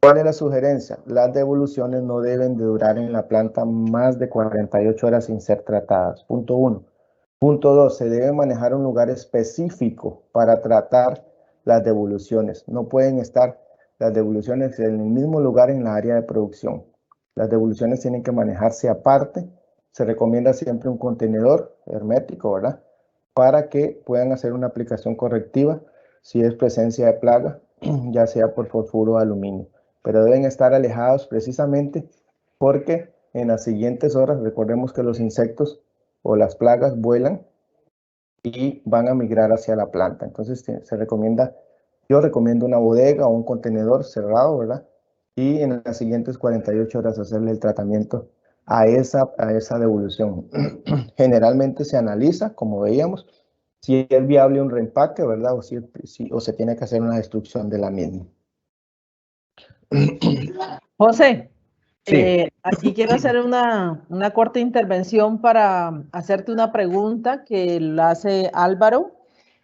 ¿Cuál es la sugerencia? Las devoluciones no deben de durar en la planta más de 48 horas sin ser tratadas. Punto 1. Punto 2. Se debe manejar un lugar específico para tratar las devoluciones. No pueden estar las devoluciones en el mismo lugar en la área de producción. Las devoluciones tienen que manejarse aparte. Se recomienda siempre un contenedor hermético, ¿verdad? Para que puedan hacer una aplicación correctiva si es presencia de plaga, ya sea por fosfuro o aluminio. Pero deben estar alejados precisamente porque en las siguientes horas, recordemos que los insectos o las plagas vuelan y van a migrar hacia la planta. Entonces yo recomiendo una bodega o un contenedor cerrado, ¿verdad? Y en las siguientes 48 horas hacerle el tratamiento a esa devolución. Generalmente se analiza, como veíamos, si es viable un reempaque, ¿verdad? O se tiene que hacer una destrucción de la misma. José, sí. aquí quiero hacer una corta intervención para hacerte una pregunta que la hace Álvaro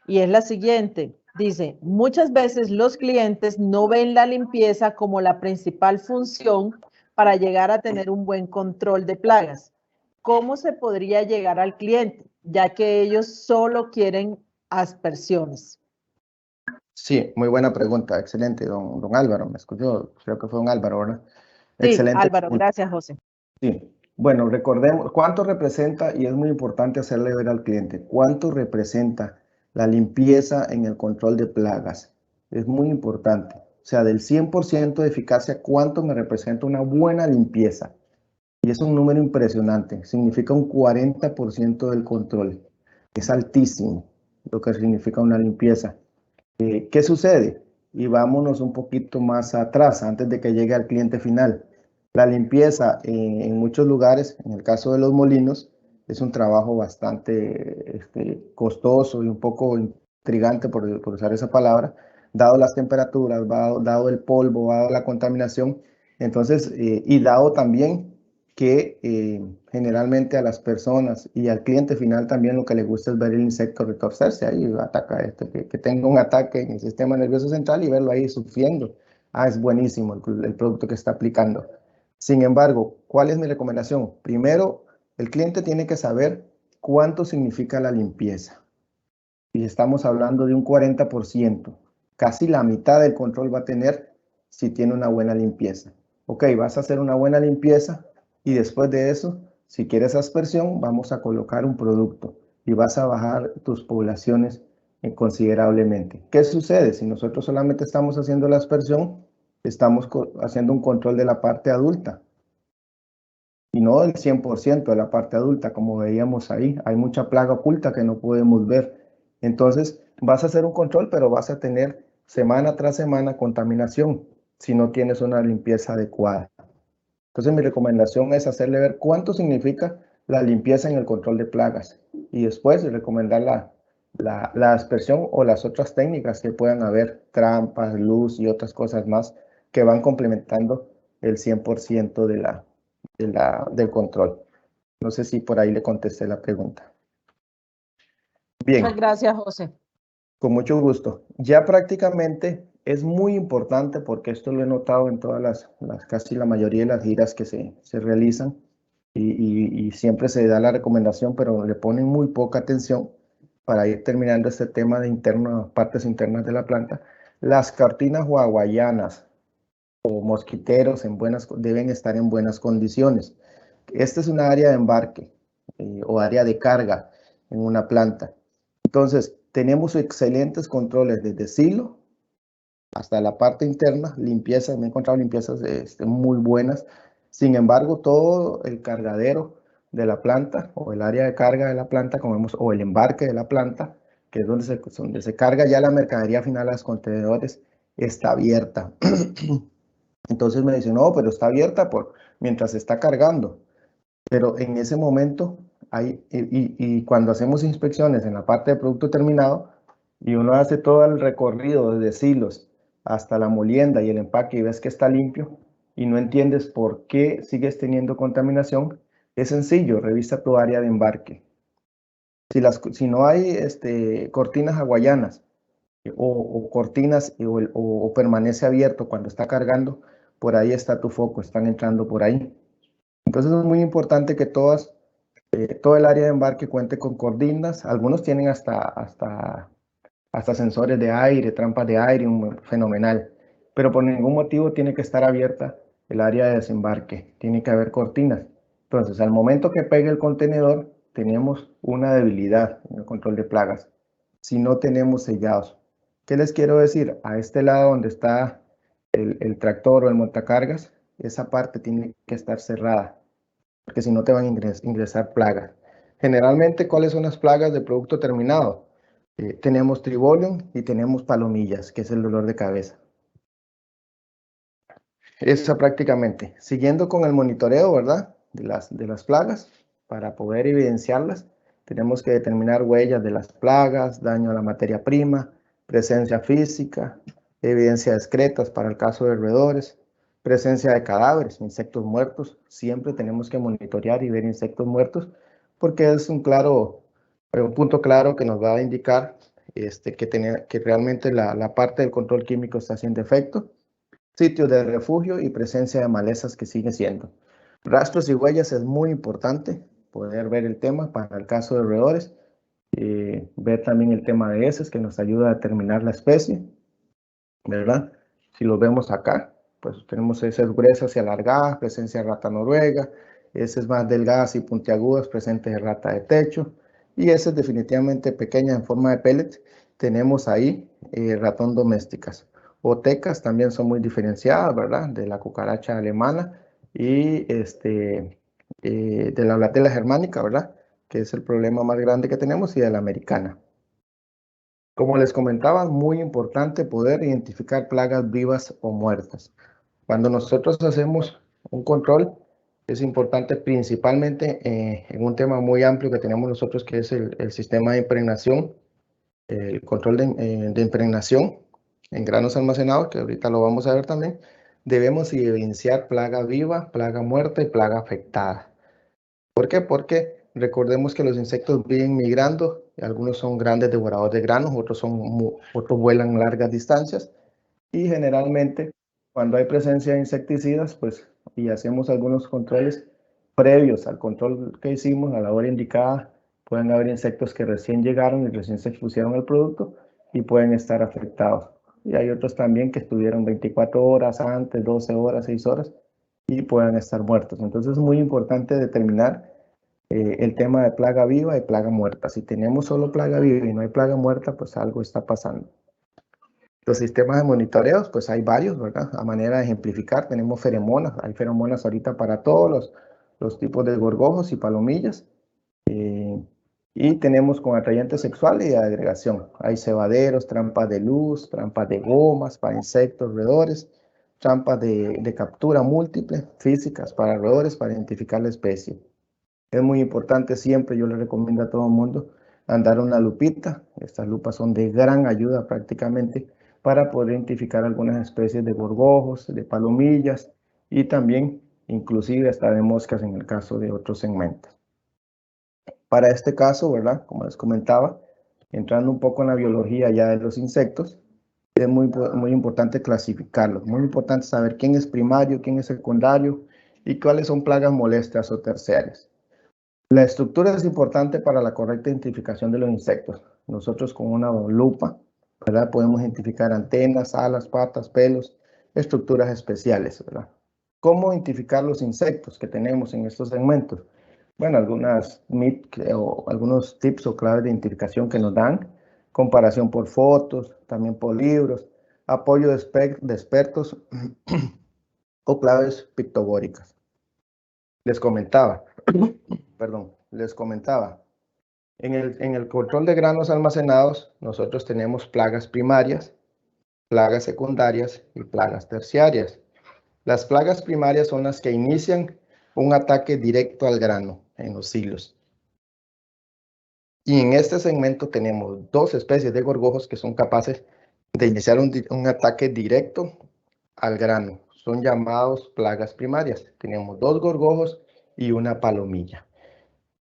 y es la siguiente. Dice, muchas veces los clientes no ven la limpieza como la principal función para llegar a tener un buen control de plagas. ¿Cómo se podría llegar al cliente, ya que ellos solo quieren aspersiones? Sí, muy buena pregunta, excelente, don Álvaro, me escuchó, creo que fue don Álvaro, ¿verdad? Sí, Excelente Álvaro, pregunta. gracias, José. Sí, bueno, recordemos cuánto representa, y es muy importante hacerle ver al cliente, cuánto representa la limpieza en el control de plagas. Es muy importante. O sea, del 100% de eficacia, ¿cuánto me representa una buena limpieza? Y es un número impresionante, significa un 40% del control. Es altísimo lo que significa una limpieza. ¿Qué sucede? Y vámonos un poquito más atrás, antes de que llegue al cliente final. La limpieza en muchos lugares, en el caso de los molinos, es un trabajo bastante costoso y un poco intrigante, por usar esa palabra, dado las temperaturas, dado el polvo, dado la contaminación. Entonces, y dado también que generalmente a las personas y al cliente final también lo que le gusta es ver el insecto retorcerse ahí, ataca que tenga un ataque en el sistema nervioso central y verlo ahí sufriendo. Ah, es buenísimo el producto que está aplicando. Sin embargo, ¿cuál es mi recomendación? Primero, el cliente tiene que saber cuánto significa la limpieza. Y estamos hablando de un 40%. Casi la mitad del control va a tener si tiene una buena limpieza. Ok, vas a hacer una buena limpieza y después de eso, si quieres aspersión, vamos a colocar un producto y vas a bajar tus poblaciones considerablemente. ¿Qué sucede? Si nosotros solamente estamos haciendo la aspersión, estamos haciendo un control de la parte adulta y no del 100% de la parte adulta, como veíamos ahí. Hay mucha plaga oculta que no podemos ver. Entonces, vas a hacer un control, pero vas a tener semana tras semana contaminación si no tienes una limpieza adecuada. Entonces, mi recomendación es hacerle ver cuánto significa la limpieza en el control de plagas y después recomendar la aspersión o las otras técnicas que puedan haber, trampas, luz y otras cosas más que van complementando el 100% del control. No sé si por ahí le contesté la pregunta. Bien. Muchas gracias, José. Con mucho gusto. Ya prácticamente es muy importante porque esto lo he notado en todas casi la mayoría de las giras que se realizan y siempre se da la recomendación, pero le ponen muy poca atención para ir terminando este tema de partes internas de la planta. Las cortinas hawaianas o mosquiteros deben estar en buenas condiciones. Esta es una área de embarque o área de carga en una planta. Entonces, tenemos excelentes controles desde silo hasta la parte interna, limpiezas, me he encontrado limpiezas muy buenas. Sin embargo, todo el cargadero de la planta o el área de carga de la planta, como vemos, o el embarque de la planta, que es donde se carga ya la mercadería final a los contenedores, está abierta. Entonces me dicen, no, pero está abierta mientras se está cargando. Pero en ese momento, y cuando hacemos inspecciones en la parte de producto terminado, y uno hace todo el recorrido desde silos hasta la molienda y el empaque y ves que está limpio y no entiendes por qué sigues teniendo contaminación, es sencillo, revisa tu área de embarque. Si no hay cortinas hawaianas o cortinas o permanece abierto cuando está cargando, por ahí está tu foco, están entrando por ahí. Entonces es muy importante que todo el área de embarque cuente con cortinas. Algunos tienen hasta sensores de aire, trampas de aire, fenomenal. Pero por ningún motivo tiene que estar abierta el área de desembarque. Tiene que haber cortinas. Entonces, al momento que pegue el contenedor, tenemos una debilidad en el control de plagas. Si no tenemos sellados. ¿Qué les quiero decir? A este lado donde está el tractor o el montacargas, esa parte tiene que estar cerrada, porque si no te van a ingresar plagas. Generalmente, ¿cuáles son las plagas de producto terminado? Tenemos tribolium y tenemos palomillas, que es el dolor de cabeza. Eso prácticamente. Siguiendo con el monitoreo, ¿verdad? De las plagas, para poder evidenciarlas, tenemos que determinar huellas de las plagas, daño a la materia prima, presencia física, evidencia discretas para el caso de roedores, presencia de cadáveres, insectos muertos. Siempre tenemos que monitorear y ver insectos muertos porque es un punto claro que nos va a indicar que realmente la parte del control químico está haciendo efecto. Sitios de refugio y presencia de malezas que sigue siendo. Rastros y huellas es muy importante poder ver el tema para el caso de roedores. Ver también el tema de heces que nos ayuda a determinar la especie ¿verdad? Si lo vemos acá, pues tenemos heces gruesas y alargadas, presencia de rata noruega, heces más delgadas y puntiagudas, presentes de rata de techo, y heces definitivamente pequeñas en forma de pellet, tenemos ahí ratón domésticas. Otecas también son muy diferenciadas, ¿verdad? De la cucaracha alemana y de la blatela germánica, ¿verdad? Que es el problema más grande que tenemos, y de la americana. Como les comentaba, muy importante poder identificar plagas vivas o muertas. Cuando nosotros hacemos un control, es importante principalmente en un tema muy amplio que tenemos nosotros, que es el sistema de impregnación, el control de impregnación en granos almacenados, que ahorita lo vamos a ver también. Debemos evidenciar plaga viva, plaga muerta y plaga afectada. ¿Por qué? Porque recordemos que los insectos viven migrando, algunos son grandes devoradores de granos, otros vuelan largas distancias, y generalmente cuando hay presencia de insecticidas, pues, y hacemos algunos controles previos al control que hicimos a la hora indicada, pueden haber insectos que recién llegaron y recién se expusieron al producto y pueden estar afectados. Y hay otros también que estuvieron 24 horas antes, 12 horas, 6 horas, y puedan estar muertos. Entonces es muy importante determinar el tema de plaga viva y plaga muerta. Si tenemos solo plaga viva y no hay plaga muerta, pues algo está pasando. Los sistemas de monitoreos, pues hay varios, ¿verdad? A manera de ejemplificar, tenemos feromonas. Hay feromonas ahorita para todos los tipos de gorgojos y palomillas. Y tenemos con atrayentes sexuales y de agregación. Hay cebaderos, trampas de luz, trampas de gomas para insectos, roedores, trampas de captura múltiple, físicas para roedores para identificar la especie. Es muy importante siempre, yo le recomiendo a todo el mundo andar una lupita. Estas lupas son de gran ayuda prácticamente para poder identificar algunas especies de gorgojos, de palomillas y también inclusive hasta de moscas en el caso de otros segmentos. Para este caso, ¿verdad? Como les comentaba, entrando un poco en la biología ya de los insectos, es muy importante clasificarlos, muy importante saber quién es primario, quién es secundario y cuáles son plagas molestas o terciarias. La estructura es importante para la correcta identificación de los insectos. Nosotros con una lupa, ¿verdad? Podemos identificar antenas, alas, patas, pelos, estructuras especiales, ¿verdad? ¿Cómo identificar los insectos que tenemos en estos segmentos? Bueno, algunos tips o claves de identificación que nos dan, comparación por fotos, también por libros, apoyo de expertos o claves pictogóricas. Les comentaba, en el control de granos almacenados, nosotros tenemos plagas primarias, plagas secundarias y plagas terciarias. Las plagas primarias son las que inician un ataque directo al grano en los silos. Y en este segmento tenemos dos especies de gorgojos que son capaces de iniciar un ataque directo al grano. Son llamados plagas primarias. Tenemos dos gorgojos y una palomilla.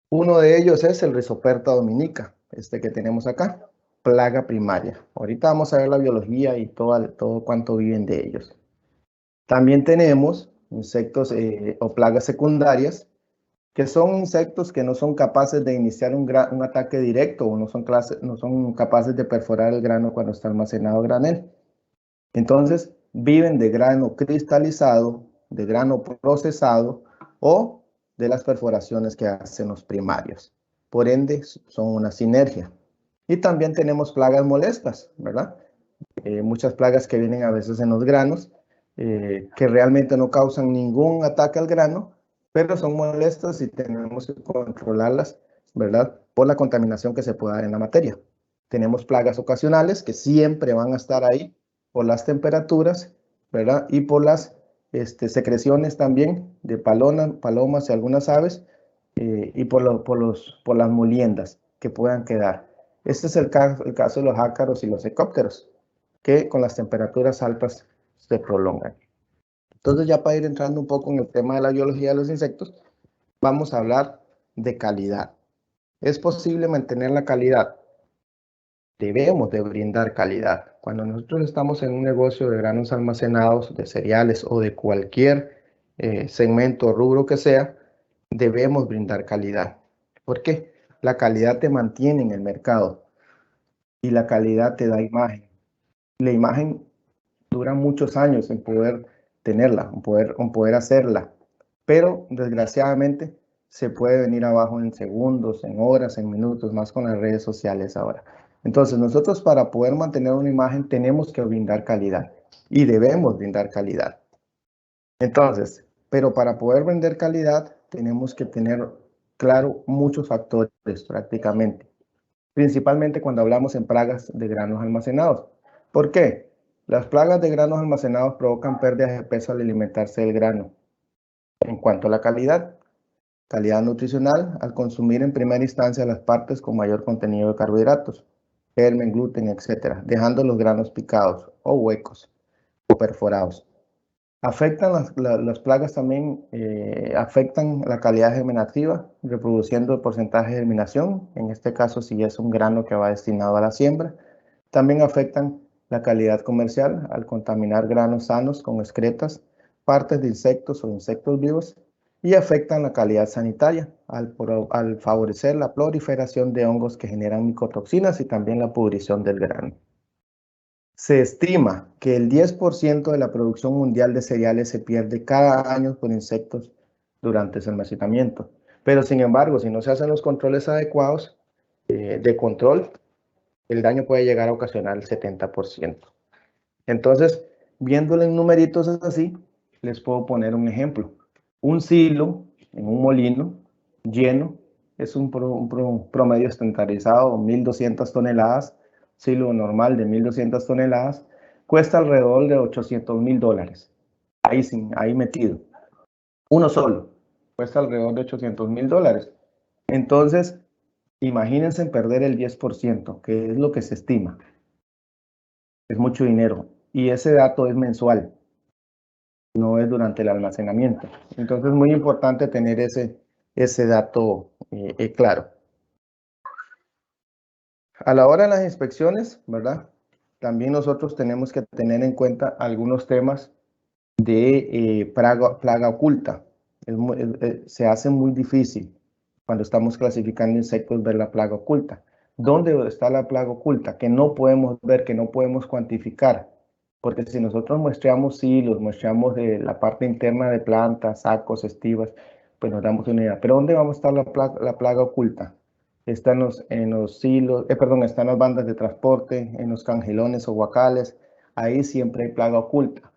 Uno de ellos es el Rhizoperta dominica, este que tenemos acá, plaga primaria. Ahorita vamos a ver la biología y todo cuánto viven de ellos. También tenemos insectos o plagas secundarias, que son insectos que no son capaces de iniciar un ataque directo o no son capaces de perforar el grano cuando está almacenado granel. Entonces, viven de grano cristalizado, de grano procesado o de las perforaciones que hacen los primarios. Por ende, son una sinergia. Y también tenemos plagas molestas, ¿verdad? Muchas plagas que vienen a veces en los granos, que realmente no causan ningún ataque al grano, pero son molestas y tenemos que controlarlas, ¿verdad? Por la contaminación que se pueda dar en la materia. Tenemos plagas ocasionales que siempre van a estar ahí por las temperaturas, ¿verdad? Y por las secreciones también de palomas y algunas aves, y por las moliendas que puedan quedar. Este es el caso de los ácaros y los ecópteros, que con las temperaturas altas se prolongan. Entonces, ya para ir entrando un poco en el tema de la biología de los insectos, vamos a hablar de calidad. ¿Es posible mantener la calidad? Debemos de brindar calidad. Cuando nosotros estamos en un negocio de granos almacenados, de cereales o de cualquier segmento o rubro que sea, debemos brindar calidad. ¿Por qué? La calidad te mantiene en el mercado y la calidad te da imagen. La imagen Duran muchos años en poder tenerla, en poder hacerla, pero desgraciadamente se puede venir abajo en segundos, en horas, en minutos, más con las redes sociales ahora. Entonces, nosotros para poder mantener una imagen tenemos que brindar calidad y debemos brindar calidad. Entonces, pero para poder vender calidad tenemos que tener claro muchos factores prácticamente, principalmente cuando hablamos en plagas de granos almacenados. ¿Por qué? Las plagas de granos almacenados provocan pérdidas de peso al alimentarse del grano. En cuanto a la calidad nutricional, al consumir en primera instancia las partes con mayor contenido de carbohidratos, germen, gluten, etc., dejando los granos picados o huecos o perforados. Afectan las plagas también, afectan la calidad germinativa, reproduciendo el porcentaje de germinación, en este caso si es un grano que va destinado a la siembra. También afectan la calidad comercial al contaminar granos sanos con excretas, partes de insectos o insectos vivos, y afectan la calidad sanitaria al favorecer la proliferación de hongos que generan micotoxinas y también la pudrición del grano. Se estima que el 10% de la producción mundial de cereales se pierde cada año por insectos durante su almacenamiento. Pero sin embargo, si no se hacen los controles adecuados de control, el daño puede llegar a ocasionar el 70%. Entonces, viéndolo en numeritos así, les puedo poner un ejemplo. Un silo en un molino lleno es un promedio estandarizado, 1.200 toneladas. Silo normal de 1.200 toneladas cuesta alrededor de $800,000. Ahí metido. Uno solo cuesta alrededor de $800,000. Entonces, imagínense perder el 10%, que es lo que se estima. Es mucho dinero. Y ese dato es mensual, no es durante el almacenamiento. Entonces es muy importante tener ese dato claro. A la hora de las inspecciones, ¿verdad? También nosotros tenemos que tener en cuenta algunos temas de plaga oculta. Se hace muy difícil cuando estamos clasificando insectos ver la plaga oculta. ¿Dónde está la plaga oculta? Que no podemos ver, que no podemos cuantificar. Porque si nosotros muestreamos hilos, muestreamos de la parte interna de plantas, sacos, estivas, pues nos damos una idea. Pero ¿dónde vamos a estar la plaga oculta? Está en los hilos, está en las bandas de transporte, en los cangelones o guacales. Ahí siempre hay plaga oculta.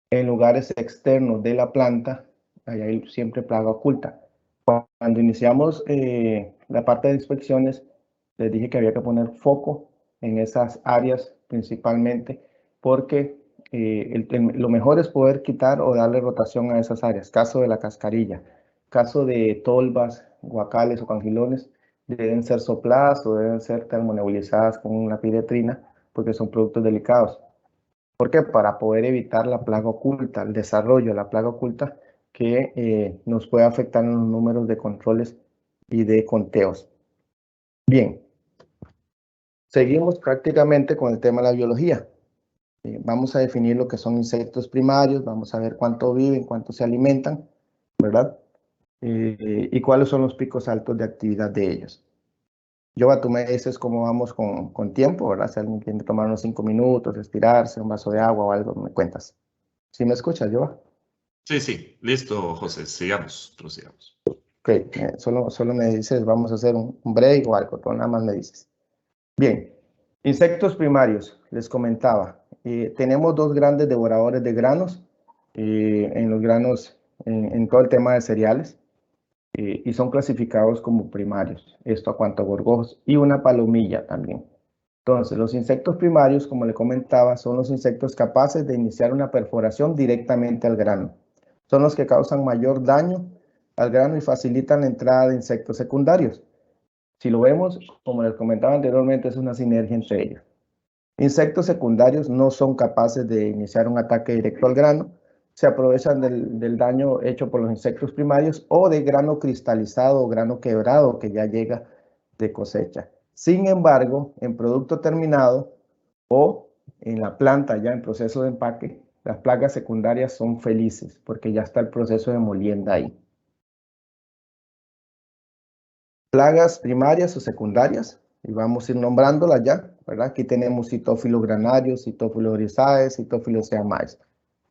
En lugares externos de la planta, ahí hay siempre plaga oculta. Cuando iniciamos la parte de inspecciones, les dije que había que poner foco en esas áreas principalmente, porque lo mejor es poder quitar o darle rotación a esas áreas. Caso de la cascarilla, caso de tolvas, guacales o cangilones, deben ser sopladas o deben ser termonebulizadas con una piretrina, porque son productos delicados. ¿Por qué? Para poder evitar la plaga oculta, el desarrollo de la plaga oculta que nos puede afectar en los números de controles y de conteos. Bien, seguimos prácticamente con el tema de la biología. Vamos a definir lo que son insectos primarios, vamos a ver cuánto viven, cuánto se alimentan, ¿verdad? Y cuáles son los picos altos de actividad de ellos. Yoba, tú me dices cómo vamos con tiempo, ¿verdad? Si alguien quiere tomar unos 5 minutos, estirarse, un vaso de agua o algo, me cuentas. ¿Sí me escuchas, Yoba? Sí, listo, José, prosigamos. Ok, solo me dices, vamos a hacer un break o algo, tú nada más me dices. Bien, insectos primarios, les comentaba. Tenemos dos grandes devoradores de granos, en los granos, en todo el tema de cereales, y son clasificados como primarios, esto a cuanto a gorgojos, y una palomilla también. Entonces, los insectos primarios, como le comentaba, son los insectos capaces de iniciar una perforación directamente al grano. Son los que causan mayor daño al grano y facilitan la entrada de insectos secundarios. Si lo vemos, como les comentaba anteriormente, es una sinergia entre ellos. Insectos secundarios no son capaces de iniciar un ataque directo al grano, se aprovechan del daño hecho por los insectos primarios o de grano cristalizado o grano quebrado que ya llega de cosecha. Sin embargo, en producto terminado o en la planta ya en proceso de empaque, las plagas secundarias son felices porque ya está el proceso de molienda ahí. Plagas primarias o secundarias y vamos a ir nombrándolas ya, ¿verdad? Aquí tenemos Cytophilus granarius, Cytophilus grisae, Cytophilus ceamais,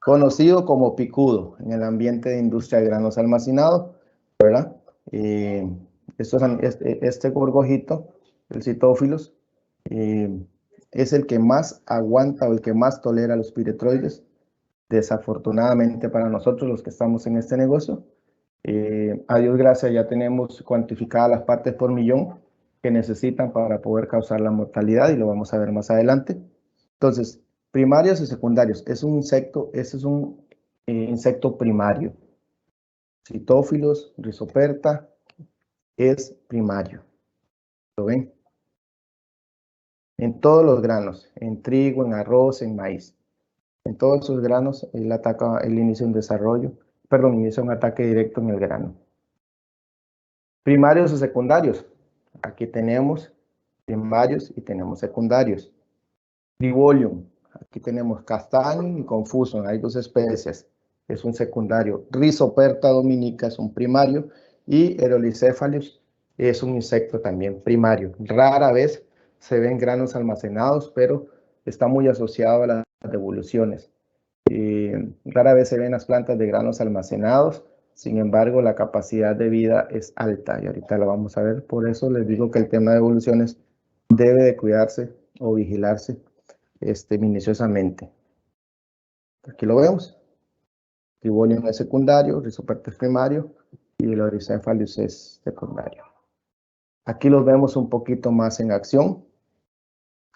conocido como picudo en el ambiente de industria de granos almacenados, ¿verdad? Este gorgojito, el Cytophilus, es el que más aguanta o el que más tolera los piretroides. Desafortunadamente para nosotros los que estamos en este negocio, a Dios gracias ya tenemos cuantificadas las partes por millón que necesitan para poder causar la mortalidad y lo vamos a ver más adelante. Entonces, primarios y secundarios. Es un insecto, ese es un insecto primario. Cytophilus, Rhizoperta, es primario. ¿Lo ven? En todos los granos, en trigo, en arroz, en maíz. En todos esos granos, él inicia un desarrollo, perdón, inicia un ataque directo en el grano. Primarios o secundarios. Aquí tenemos primarios y tenemos secundarios. Tribolium. Aquí tenemos castaño y confuso. Hay dos especies. Es un secundario. Rhizoperta dominica es un primario. Y Aerolycephalus es un insecto también primario. Rara vez se ven granos almacenados, pero está muy asociado a las devoluciones. Rara vez se ven las plantas de granos almacenados. Sin embargo, la capacidad de vida es alta y ahorita lo vamos a ver. Por eso les digo que el tema de evoluciones debe de cuidarse o vigilarse minuciosamente. Aquí lo vemos. Tribolium es secundario, Rhizoperta es primario y el Aerolycephalus es secundario. Aquí los vemos un poquito más en acción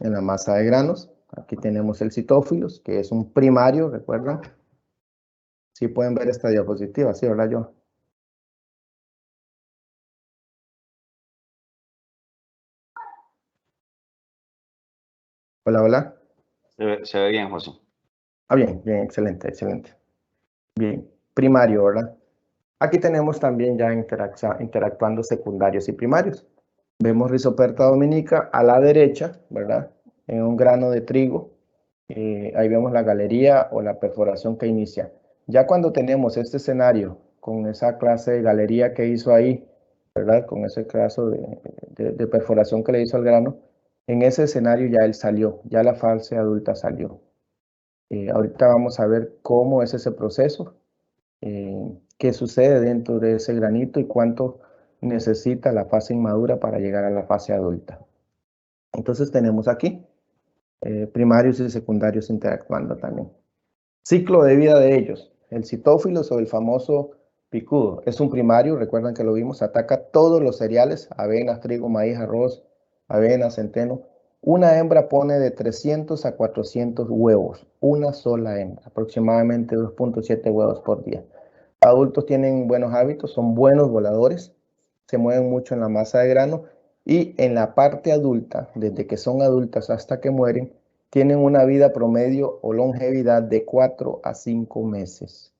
en la masa de granos. Aquí tenemos el Cytophilus, que es un primario, ¿recuerdan? Sí pueden ver esta diapositiva, ¿sí, verdad, yo? Hola, hola. Se ve bien, José. Bien, bien, excelente, excelente. Bien, primario, ¿verdad? Aquí tenemos también ya interactuando secundarios y primarios. Vemos Rhizoperta dominica a la derecha, ¿verdad? En un grano de trigo. Ahí vemos la galería o la perforación que inicia. Ya cuando tenemos este escenario con esa clase de galería que hizo ahí, ¿verdad? Con ese caso de perforación que le hizo al grano, en ese escenario ya él salió, ya la fase adulta salió. Ahorita vamos a ver cómo es ese proceso, qué sucede dentro de ese granito y cuánto necesita la fase inmadura para llegar a la fase adulta. Entonces tenemos aquí primarios y secundarios interactuando también. Ciclo de vida de ellos. El Cytophilus o el famoso picudo es un primario, recuerdan que lo vimos, ataca todos los cereales, avenas, trigo, maíz, arroz, avena, centeno. Una hembra pone de 300 a 400 huevos, una sola hembra, aproximadamente 2.7 huevos por día. Adultos tienen buenos hábitos, son buenos voladores, se mueven mucho en la masa de grano y en la parte adulta, desde que son adultas hasta que mueren, tienen una vida promedio o longevidad de 4 a 5 meses.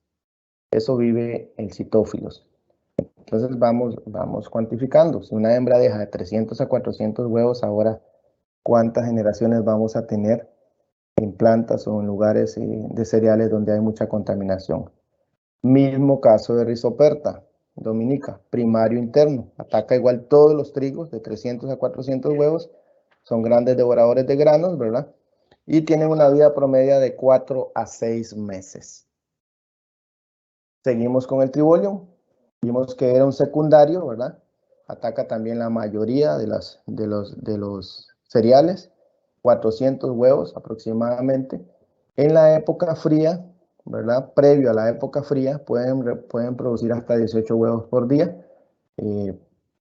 Eso vive el Cytophilus. Entonces vamos cuantificando. Si una hembra deja de 300 a 400 huevos, ahora ¿cuántas generaciones vamos a tener en plantas o en lugares de cereales donde hay mucha contaminación? Mismo caso de Rhizoperta dominica, primario interno. Ataca igual todos los trigos de 300 a 400 huevos. Son grandes devoradores de granos, ¿verdad? Y tienen una vida promedia de 4 a 6 meses. Seguimos con el Tribolium. Vimos que era un secundario, ¿verdad? Ataca también la mayoría de los cereales, 400 huevos aproximadamente. En la época fría, ¿verdad? Previo a la época fría, pueden producir hasta 18 huevos por día.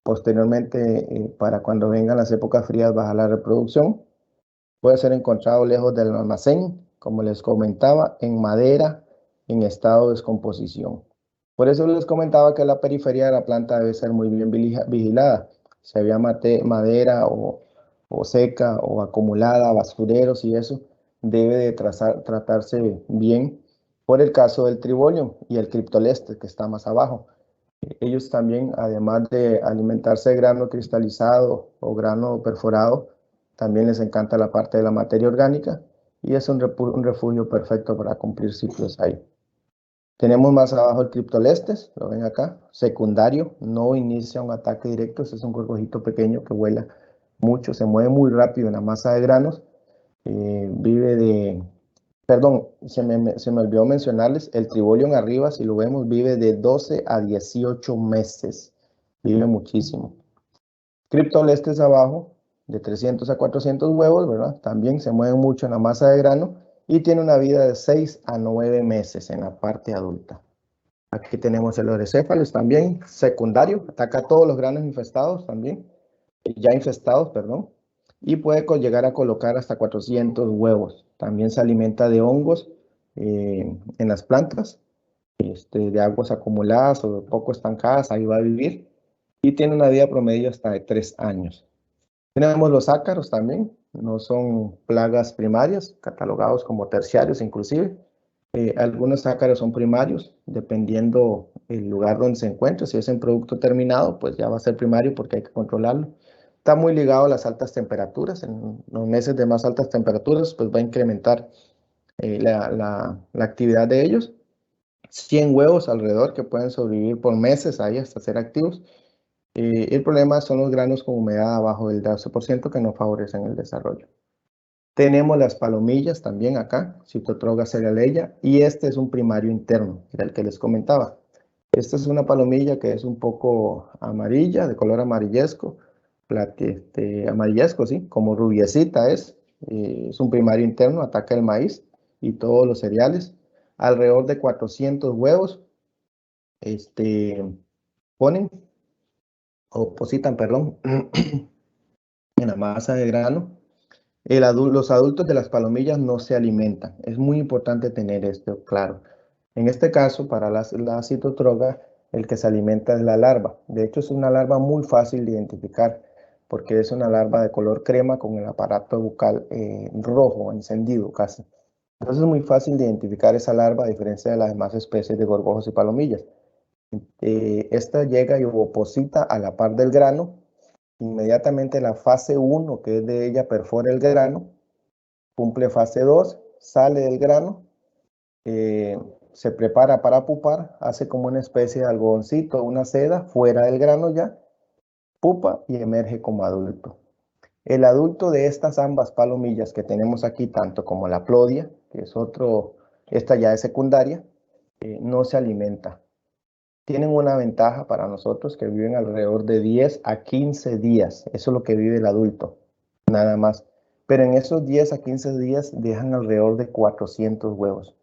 Posteriormente, para cuando vengan las épocas frías, baja la reproducción. Puede ser encontrado lejos del almacén, como les comentaba, en madera, en estado de descomposición. Por eso les comentaba que la periferia de la planta debe ser muy bien vigilada. Si había madera o seca o acumulada, basureros y eso, debe de tratarse bien. Por el caso del Tribolium y el Cryptolestes, que está más abajo. Ellos también, además de alimentarse de grano cristalizado o grano perforado, también les encanta la parte de la materia orgánica y es un refugio perfecto para cumplir ciclos ahí. Tenemos más abajo el Cryptolestes, lo ven acá, secundario, no inicia un ataque directo, ese es un gorgojito pequeño que vuela mucho, se mueve muy rápido en la masa de granos. Vive de, perdón, se me olvidó mencionarles, el Tribolium arriba, si lo vemos, vive de 12 a 18 meses. Vive muchísimo. Cryptolestes abajo, de 300 a 400 huevos, ¿verdad? También se mueven mucho en la masa de grano y tiene una vida de 6 a 9 meses en la parte adulta. Aquí tenemos el Orecephalus también, secundario, ataca a todos los granos infestados también, ya infestados, perdón, y puede llegar a colocar hasta 400 huevos. También se alimenta de hongos en las plantas, de aguas acumuladas o poco estancadas, ahí va a vivir, y tiene una vida promedio hasta de 3 años. Tenemos los ácaros también, no son plagas primarias, catalogados como terciarios inclusive. Algunos ácaros son primarios, dependiendo el lugar donde se encuentre. Si es en producto terminado, pues ya va a ser primario porque hay que controlarlo. Está muy ligado a las altas temperaturas. En los meses de más altas temperaturas, pues va a incrementar la actividad de ellos. 100 huevos alrededor que pueden sobrevivir por meses ahí hasta ser activos. El problema son los granos con humedad abajo del 12% que no favorecen el desarrollo. Tenemos las palomillas también acá, Cytotroga cerealeya, y este es un primario interno, era el que les comentaba. Esta es una palomilla que es un poco amarilla, de color amarillesco, amarillesco, sí, como rubiecita es un primario interno, ataca el maíz y todos los cereales. Alrededor de 400 huevos ponen, o depositan, perdón, en la masa de grano. Los adultos de las palomillas no se alimentan. Es muy importante tener esto claro. En este caso, para la Cytotroga, el que se alimenta es la larva. De hecho, es una larva muy fácil de identificar porque es una larva de color crema con el aparato bucal rojo, encendido casi. Entonces es muy fácil de identificar esa larva a diferencia de las demás especies de gorgojos y palomillas. Esta llega y ovoposita a la par del grano. Inmediatamente la fase 1, que es de ella, perfora el grano, cumple fase 2, sale del grano, se prepara para pupar, hace como una especie de algodoncito, una seda, fuera del grano ya, pupa y emerge como adulto. El adulto de estas ambas palomillas que tenemos aquí, tanto como la plodia, que es esta ya es secundaria, no se alimenta. Tienen una ventaja para nosotros que viven alrededor de 10 a 15 días. Eso es lo que vive el adulto, nada más. Pero en esos 10 a 15 días dejan alrededor de 400 huevos.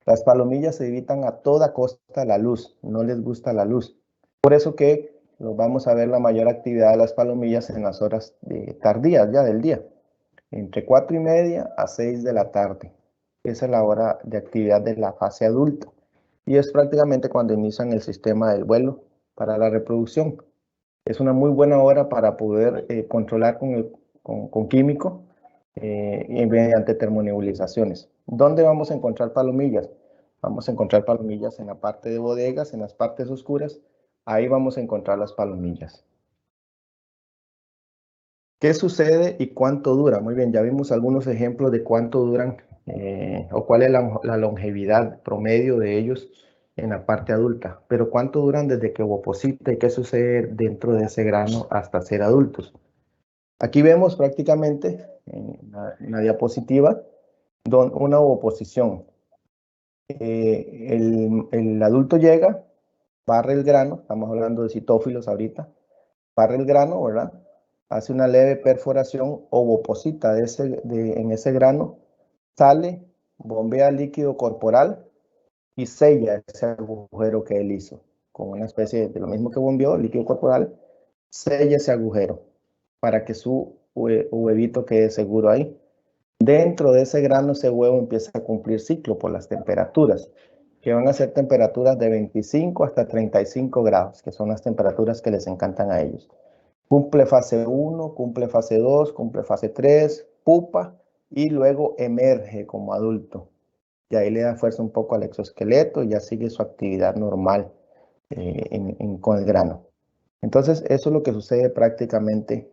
Las palomillas se evitan a toda costa la luz, no les gusta la luz. Por eso que vamos a ver la mayor actividad de las palomillas en las horas tardías ya del día, entre 4:30 a 6 de la tarde. Esa es la hora de actividad de la fase adulta. Y es prácticamente cuando inician el sistema del vuelo para la reproducción. Es una muy buena hora para poder controlar con químico y mediante termonebulizaciones. ¿Dónde vamos a encontrar palomillas? Vamos a encontrar palomillas en la parte de bodegas, en las partes oscuras. Ahí vamos a encontrar las palomillas. ¿Qué sucede y cuánto dura? Muy bien, ya vimos algunos ejemplos de cuánto duran o cuál es la longevidad promedio de ellos en la parte adulta, pero cuánto duran desde que ovoposita y qué sucede dentro de ese grano hasta ser adultos. Aquí vemos prácticamente en la diapositiva una ovoposición. El adulto llega, barre el grano, estamos hablando de citófilos ahorita, barre el grano, ¿verdad? Hace una leve perforación, ovoposita en ese grano, sale, bombea líquido corporal y sella ese agujero que él hizo. Con una especie de lo mismo que bombeó, líquido corporal, sella ese agujero para que su huevito quede seguro ahí. Dentro de ese grano, ese huevo empieza a cumplir ciclo por las temperaturas, que van a ser temperaturas de 25 hasta 35 grados, que son las temperaturas que les encantan a ellos. Cumple fase 1, cumple fase 2, cumple fase 3, pupa y luego emerge como adulto. Y ahí le da fuerza un poco al exoesqueleto y ya sigue su actividad normal con el grano. Entonces, eso es lo que sucede prácticamente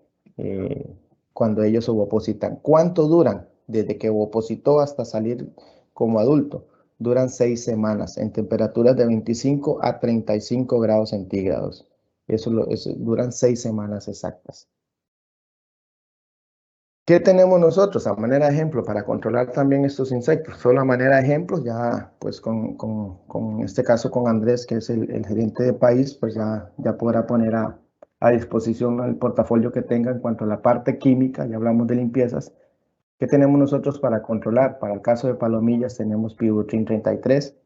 cuando ellos ovopositan. ¿Cuánto duran? Desde que ovopositó hasta salir como adulto. Duran 6 semanas en temperaturas de 25 a 35 grados centígrados. Eso duran 6 semanas exactas. ¿Qué tenemos nosotros a manera de ejemplo para controlar también estos insectos? Solo a manera de ejemplo, ya pues con este caso con Andrés, que es el gerente de país, pues ya podrá poner a disposición el portafolio que tenga en cuanto a la parte química, ya hablamos de limpiezas. ¿Qué tenemos nosotros para controlar? Para el caso de palomillas tenemos Pibutrin 33,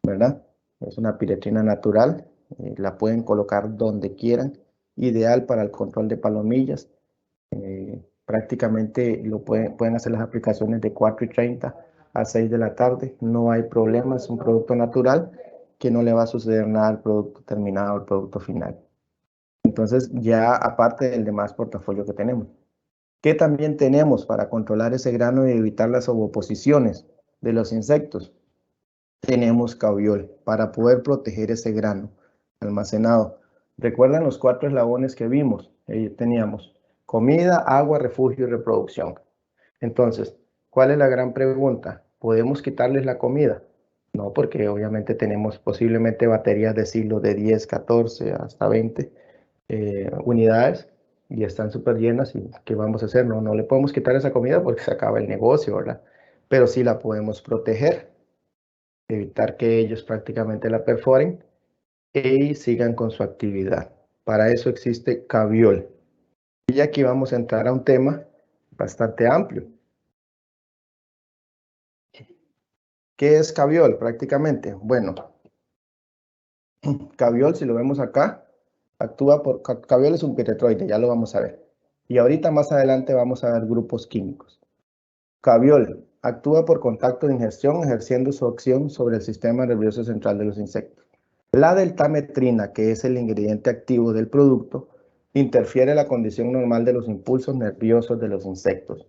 ¿verdad? Es una piretrina natural, la pueden colocar donde quieran, ideal para el control de palomillas. Prácticamente pueden hacer las aplicaciones de 4:30 a 6 de la tarde, no hay problema, es un producto natural que no le va a suceder nada al producto terminado, al producto final. Entonces, ya aparte del demás portafolio que tenemos. ¿Qué también tenemos para controlar ese grano y evitar las ovoposiciones de los insectos? Tenemos Cabiol para poder proteger ese grano almacenado. ¿Recuerdan los 4 eslabones que vimos? Teníamos comida, agua, refugio y reproducción. Entonces, ¿cuál es la gran pregunta? ¿Podemos quitarles la comida? No, porque obviamente tenemos posiblemente baterías de silos de 10, 14 hasta 20 unidades y están súper llenas. ¿Y qué vamos a hacer? No le podemos quitar esa comida porque se acaba el negocio, ¿verdad? Pero sí la podemos proteger, evitar que ellos prácticamente la perforen y sigan con su actividad. Para eso existe Cabiol. Y aquí vamos a entrar a un tema bastante amplio. ¿Qué es Cabiol prácticamente? Bueno, Cabiol, si lo vemos acá, Cabiol es un piretroide, ya lo vamos a ver. Y ahorita más adelante vamos a ver grupos químicos. Cabiol actúa por contacto de ingestión, ejerciendo su acción sobre el sistema nervioso central de los insectos. La deltametrina, que es el ingrediente activo del producto, interfiere en la condición normal de los impulsos nerviosos de los insectos,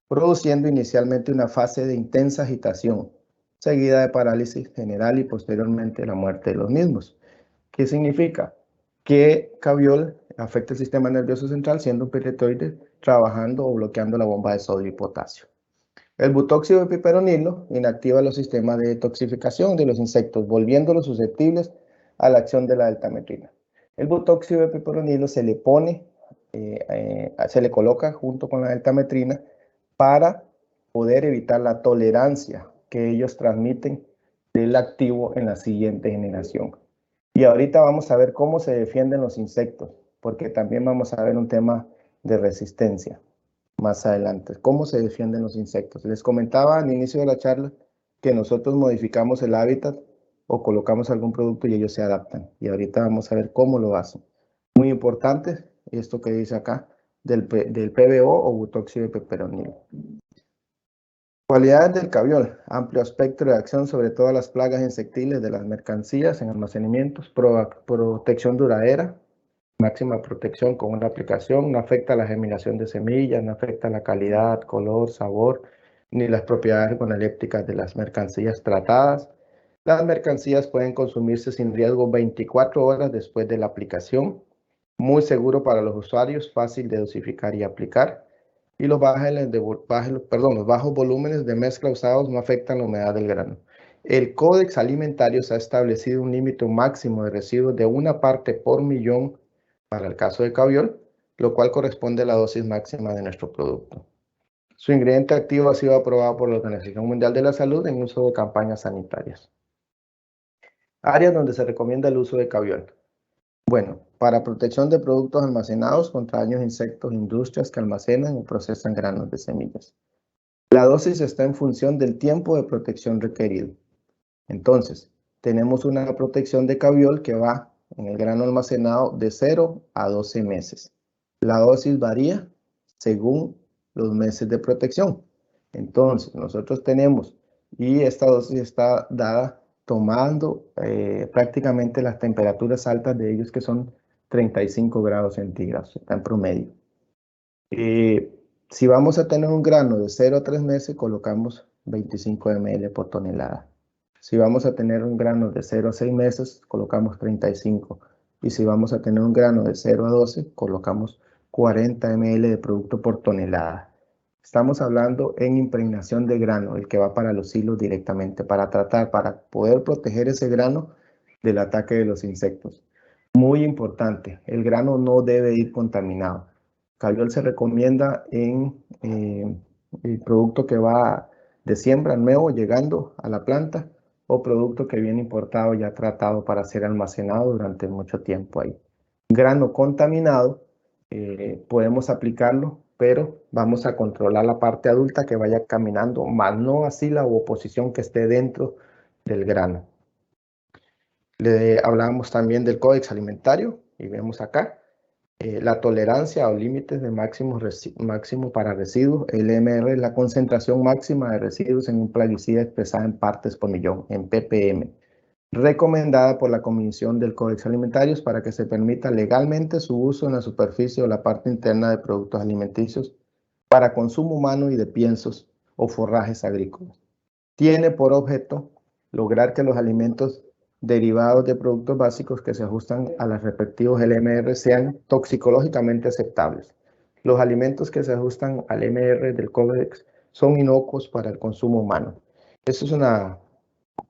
produciendo inicialmente una fase de intensa agitación, seguida de parálisis general y posteriormente la muerte de los mismos. ¿Qué significa? Que Cabiol afecta el sistema nervioso central siendo un piretroide trabajando o bloqueando la bomba de sodio y potasio. El butóxido de piperonilo inactiva los sistemas de detoxificación de los insectos, volviéndolos susceptibles a la acción de la deltametrina. El butóxido de piperonilo se le coloca junto con la deltametrina para poder evitar la tolerancia que ellos transmiten del activo en la siguiente generación. Y ahorita vamos a ver cómo se defienden los insectos, porque también vamos a ver un tema de resistencia más adelante. ¿Cómo se defienden los insectos? Les comentaba al inicio de la charla que nosotros modificamos el hábitat o colocamos algún producto y ellos se adaptan. Y ahorita vamos a ver cómo lo hacen. Muy importante esto que dice acá del PBO o butóxido de piperonilo. Cualidades del Cabiol: amplio espectro de acción sobre todas las plagas insectiles de las mercancías en almacenamientos, protección duradera, máxima protección con una aplicación, no afecta la germinación de semillas, no afecta la calidad, color, sabor, ni las propiedades organolépticas de las mercancías tratadas. Las mercancías pueden consumirse sin riesgo 24 horas después de la aplicación, muy seguro para los usuarios, fácil de dosificar y aplicar. Y los bajos volúmenes de mezcla usados no afectan la humedad del grano. El Códex Alimentarios ha establecido un límite máximo de residuos de 1 parte por millón para el caso de Cabiol, lo cual corresponde a la dosis máxima de nuestro producto. Su ingrediente activo ha sido aprobado por la Organización Mundial de la Salud en uso de campañas sanitarias. Áreas donde se recomienda el uso de Cabiol. Bueno, para protección de productos almacenados contra daños de insectos, industrias que almacenan y procesan granos de semillas. La dosis está en función del tiempo de protección requerido. Entonces, tenemos una protección de Cabiol que va en el grano almacenado de 0 a 12 meses. La dosis varía según los meses de protección. Entonces, nosotros tenemos, y esta dosis está dada tomando prácticamente las temperaturas altas de ellos, que son 35 grados centígrados, está en promedio. Si vamos a tener un grano de 0 a 3 meses, colocamos 25 ml por tonelada. Si vamos a tener un grano de 0 a 6 meses, colocamos 35. Y si vamos a tener un grano de 0 a 12, colocamos 40 ml de producto por tonelada. Estamos hablando en impregnación de grano, el que va para los silos directamente, para poder proteger ese grano del ataque de los insectos. Muy importante, el grano no debe ir contaminado. Cabiol se recomienda en el producto que va de siembra nuevo llegando a la planta o producto que viene importado ya tratado para ser almacenado durante mucho tiempo ahí. Grano contaminado, podemos aplicarlo, pero vamos a controlar la parte adulta que vaya caminando, más no así la oposición que esté dentro del grano. Le hablábamos también del Códex Alimentario y vemos acá la tolerancia o límites de máximo para residuos. El MR es la concentración máxima de residuos en un plaguicida expresada en partes por millón, en ppm, recomendada por la Comisión del Códex Alimentarios para que se permita legalmente su uso en la superficie o la parte interna de productos alimenticios para consumo humano y de piensos o forrajes agrícolas. Tiene por objeto lograr que los alimentos derivados de productos básicos que se ajustan a los respectivos LMR sean toxicológicamente aceptables. Los alimentos que se ajustan al MR del Códex son inocuos para el consumo humano. Eso es una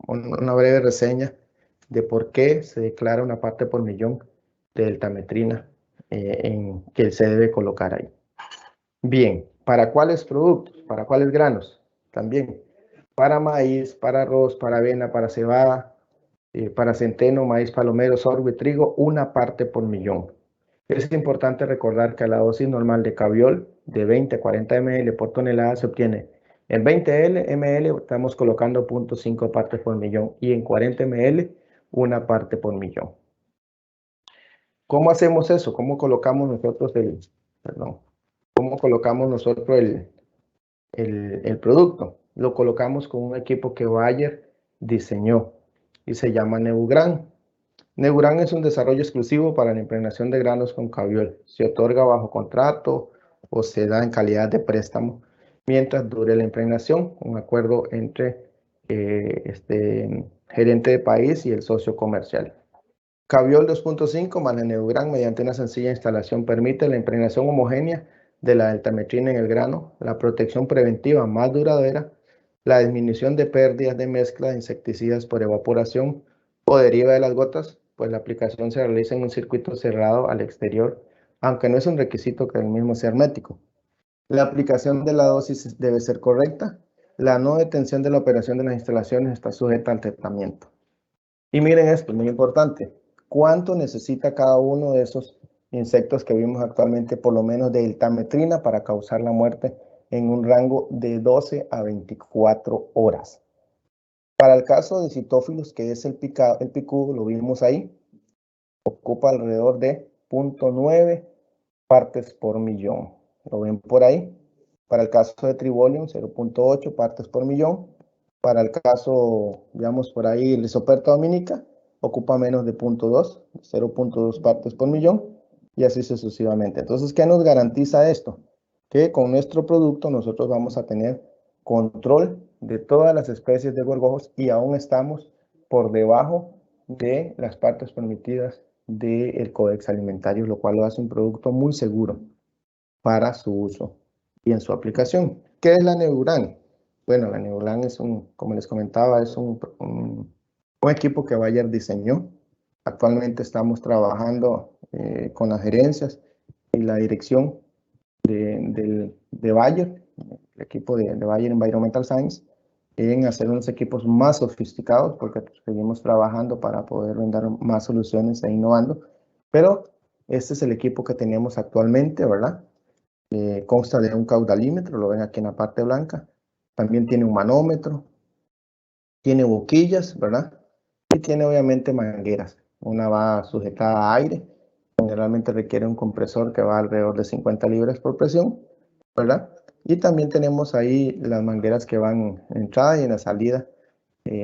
breve reseña de por qué se declara una parte por millón de deltametrina que se debe colocar ahí. Bien, ¿para cuáles productos? ¿Para cuáles granos? También para maíz, para arroz, para avena, para cebada, para centeno, maíz palomero, sorgo y trigo, una parte por millón. Es importante recordar que la dosis normal de Cabiol de 20 a 40 ml por tonelada se obtiene en 20 ml, estamos colocando 0.5 partes por millón y en 40 ml, una parte por millón. ¿Cómo hacemos eso? ¿Cómo colocamos nosotros el producto? Lo colocamos con un equipo que Bayer diseñó y se llama Neugran. Neugran es un desarrollo exclusivo para la impregnación de granos con Cabiol. Se otorga bajo contrato o se da en calidad de préstamo mientras dure la impregnación, un acuerdo entre gerente de país y el socio comercial. Cabiol 2.5 más la Neugran mediante una sencilla instalación permite la impregnación homogénea de la deltametrina en el grano, la protección preventiva más duradera, la disminución de pérdidas de mezcla de insecticidas por evaporación o deriva de las gotas, pues la aplicación se realiza en un circuito cerrado al exterior, aunque no es un requisito que el mismo sea hermético. La aplicación de la dosis debe ser correcta. La no detención de la operación de las instalaciones está sujeta al tratamiento. Y miren esto, muy importante. ¿Cuánto necesita cada uno de esos insectos que vimos actualmente, por lo menos de deltametrina, para causar la muerte en un rango de 12 a 24 horas? Para el caso de citófilos, que es el picudo, lo vimos ahí, ocupa alrededor de 0.9 partes por millón. Lo ven por ahí. Para el caso de Tribolium, 0.8 partes por millón. Para el caso, digamos por ahí, Rhizoperta dominica, ocupa menos de 0.2, 0.2 partes por millón, y así sucesivamente. Entonces, ¿qué nos garantiza esto? Que con nuestro producto nosotros vamos a tener control de todas las especies de gorgojos y aún estamos por debajo de las partes permitidas del Códex Alimentario, lo cual lo hace un producto muy seguro para su uso y en su aplicación. ¿Qué es la Neugran? Bueno, la Neugran es como les comentaba, es un equipo que Bayer diseñó. Actualmente estamos trabajando con las gerencias y la dirección de Bayer, el equipo de Bayer Environmental Science, en hacer unos equipos más sofisticados, porque seguimos trabajando para poder brindar más soluciones e innovando. Pero este es el equipo que tenemos actualmente, ¿verdad? Consta de un caudalímetro, lo ven aquí en la parte blanca. También tiene un manómetro, tiene boquillas, ¿verdad? Y tiene obviamente mangueras. Una va sujetada a aire, generalmente requiere un compresor que va alrededor de 50 libras por presión, ¿verdad? Y también tenemos ahí las mangueras que van en entrada y en la salida,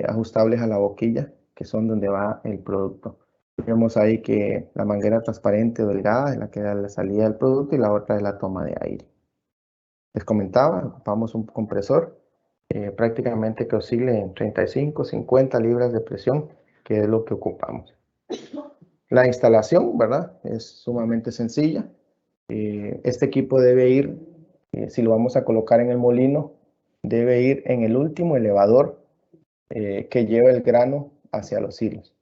ajustables a la boquilla, que son donde va el producto. Vemos ahí que la manguera transparente o delgada es la que da la salida del producto y la otra es la toma de aire. Les comentaba, ocupamos un compresor prácticamente que oscile en 35, 50 libras de presión, que es lo que ocupamos. La instalación, ¿verdad? Es sumamente sencilla. Este equipo debe ir, si lo vamos a colocar en el molino, debe ir en el último elevador que lleva el grano hacia los hilos.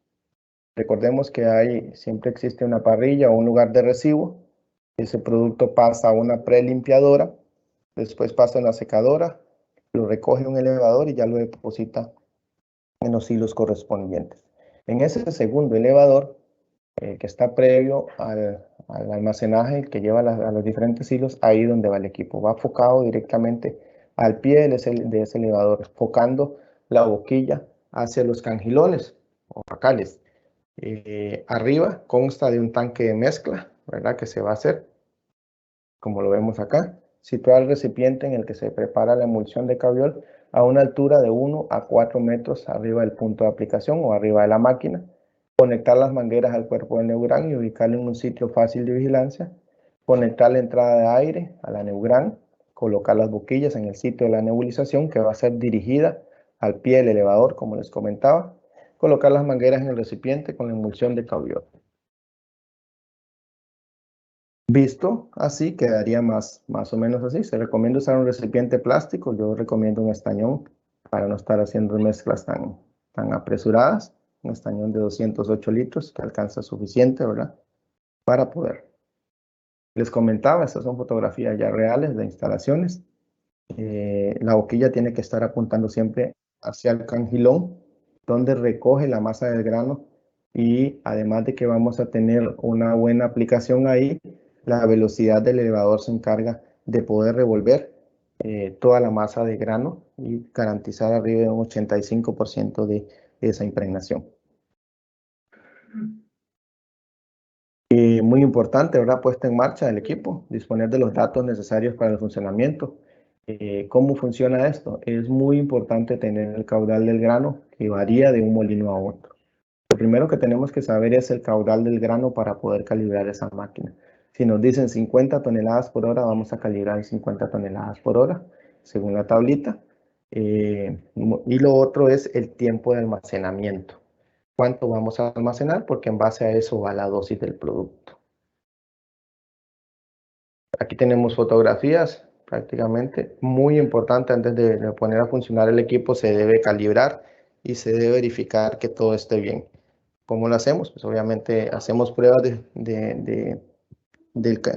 Recordemos que siempre existe una parrilla o un lugar de recibo Ese producto pasa a una prelimpiadora, después pasa a una secadora, lo recoge un elevador y ya lo deposita en los hilos correspondientes. En ese segundo elevador, que está previo al almacenaje que lleva a los diferentes hilos, ahí donde va el equipo. Va enfocado directamente al pie de ese elevador, enfocando la boquilla hacia los cangilones o racales. Arriba consta de un tanque de mezcla, ¿verdad? Que se va a hacer, como lo vemos acá. Situar el recipiente en el que se prepara la emulsión de cabiol a una altura de 1 a 4 metros arriba del punto de aplicación o arriba de la máquina. Conectar las mangueras al cuerpo del Neugran y ubicarlo en un sitio fácil de vigilancia. Conectar la entrada de aire a la Neugran. Colocar las boquillas en el sitio de la nebulización, que va a ser dirigida al pie del elevador, como les comentaba. Colocar las mangueras en el recipiente con la emulsión de cabiol. Visto así, quedaría más o menos así. Se recomienda usar un recipiente plástico. Yo recomiendo un estañón para no estar haciendo mezclas tan apresuradas. Un estañón de 208 litros que alcanza suficiente, ¿verdad? Para poder. Les comentaba, estas son fotografías ya reales de instalaciones. La boquilla tiene que estar apuntando siempre hacia el cangilón, donde recoge la masa del grano, y además de que vamos a tener una buena aplicación ahí, la velocidad del elevador se encarga de poder revolver toda la masa de grano y garantizar arriba de un 85% de esa impregnación. Muy importante, ¿verdad? Puesta en marcha del equipo, disponer de los datos necesarios para el funcionamiento. ¿Cómo funciona esto? Es muy importante tener el caudal del grano que varía de un molino a otro. Lo primero que tenemos que saber es el caudal del grano para poder calibrar esa máquina. Si nos dicen 50 toneladas por hora, vamos a calibrar en 50 toneladas por hora, según la tablita. Y lo otro es el tiempo de almacenamiento. ¿Cuánto vamos a almacenar? Porque en base a eso va la dosis del producto. Aquí tenemos fotografías, prácticamente muy importante. Antes de poner a funcionar el equipo se debe calibrar y se debe verificar que todo esté bien. ¿Cómo lo hacemos? Pues obviamente hacemos pruebas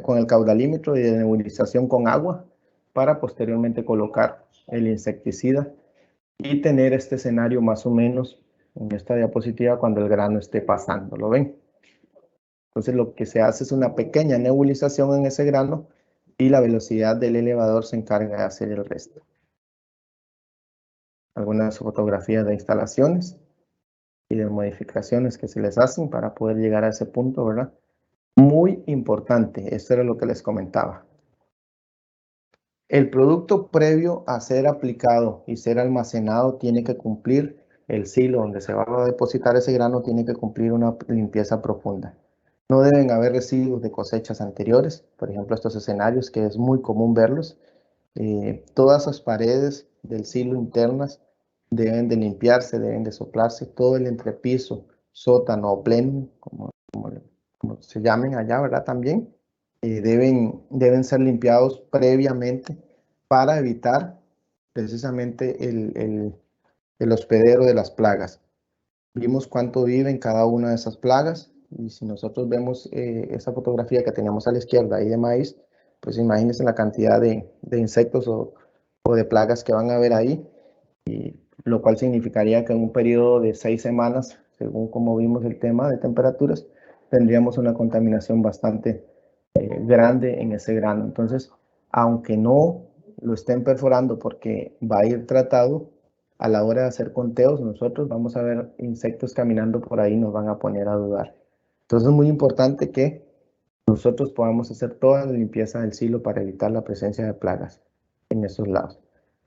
con el caudalímetro y de nebulización con agua para posteriormente colocar el insecticida y tener este escenario más o menos en esta diapositiva cuando el grano esté pasando. ¿Lo ven? Entonces lo que se hace es una pequeña nebulización en ese grano y la velocidad del elevador se encarga de hacer el resto. Algunas fotografías de instalaciones y de modificaciones que se les hacen para poder llegar a ese punto, ¿verdad? Muy importante, esto era lo que les comentaba. El producto previo a ser aplicado y ser almacenado tiene que cumplir, el silo donde se va a depositar ese grano tiene que cumplir una limpieza profunda. No deben haber residuos de cosechas anteriores, por ejemplo estos escenarios que es muy común verlos. Todas esas paredes del silo internas deben de limpiarse, deben de soplarse, todo el entrepiso, sótano o plenum, como se llamen allá, ¿verdad? También deben ser limpiados previamente para evitar precisamente el hospedero de las plagas. Vimos cuánto viven cada una de esas plagas, y si nosotros vemos esa fotografía que tenemos a la izquierda ahí de maíz, pues imagínense la cantidad de insectos o de plagas que van a haber ahí, y lo cual significaría que en un periodo de 6 semanas, según como vimos el tema de temperaturas, tendríamos una contaminación bastante grande en ese grano. Entonces, aunque no lo estén perforando porque va a ir tratado, a la hora de hacer conteos, nosotros vamos a ver insectos caminando por ahí, nos van a poner a dudar. Entonces es muy importante que nosotros podamos hacer toda la limpieza del silo para evitar la presencia de plagas en esos lados.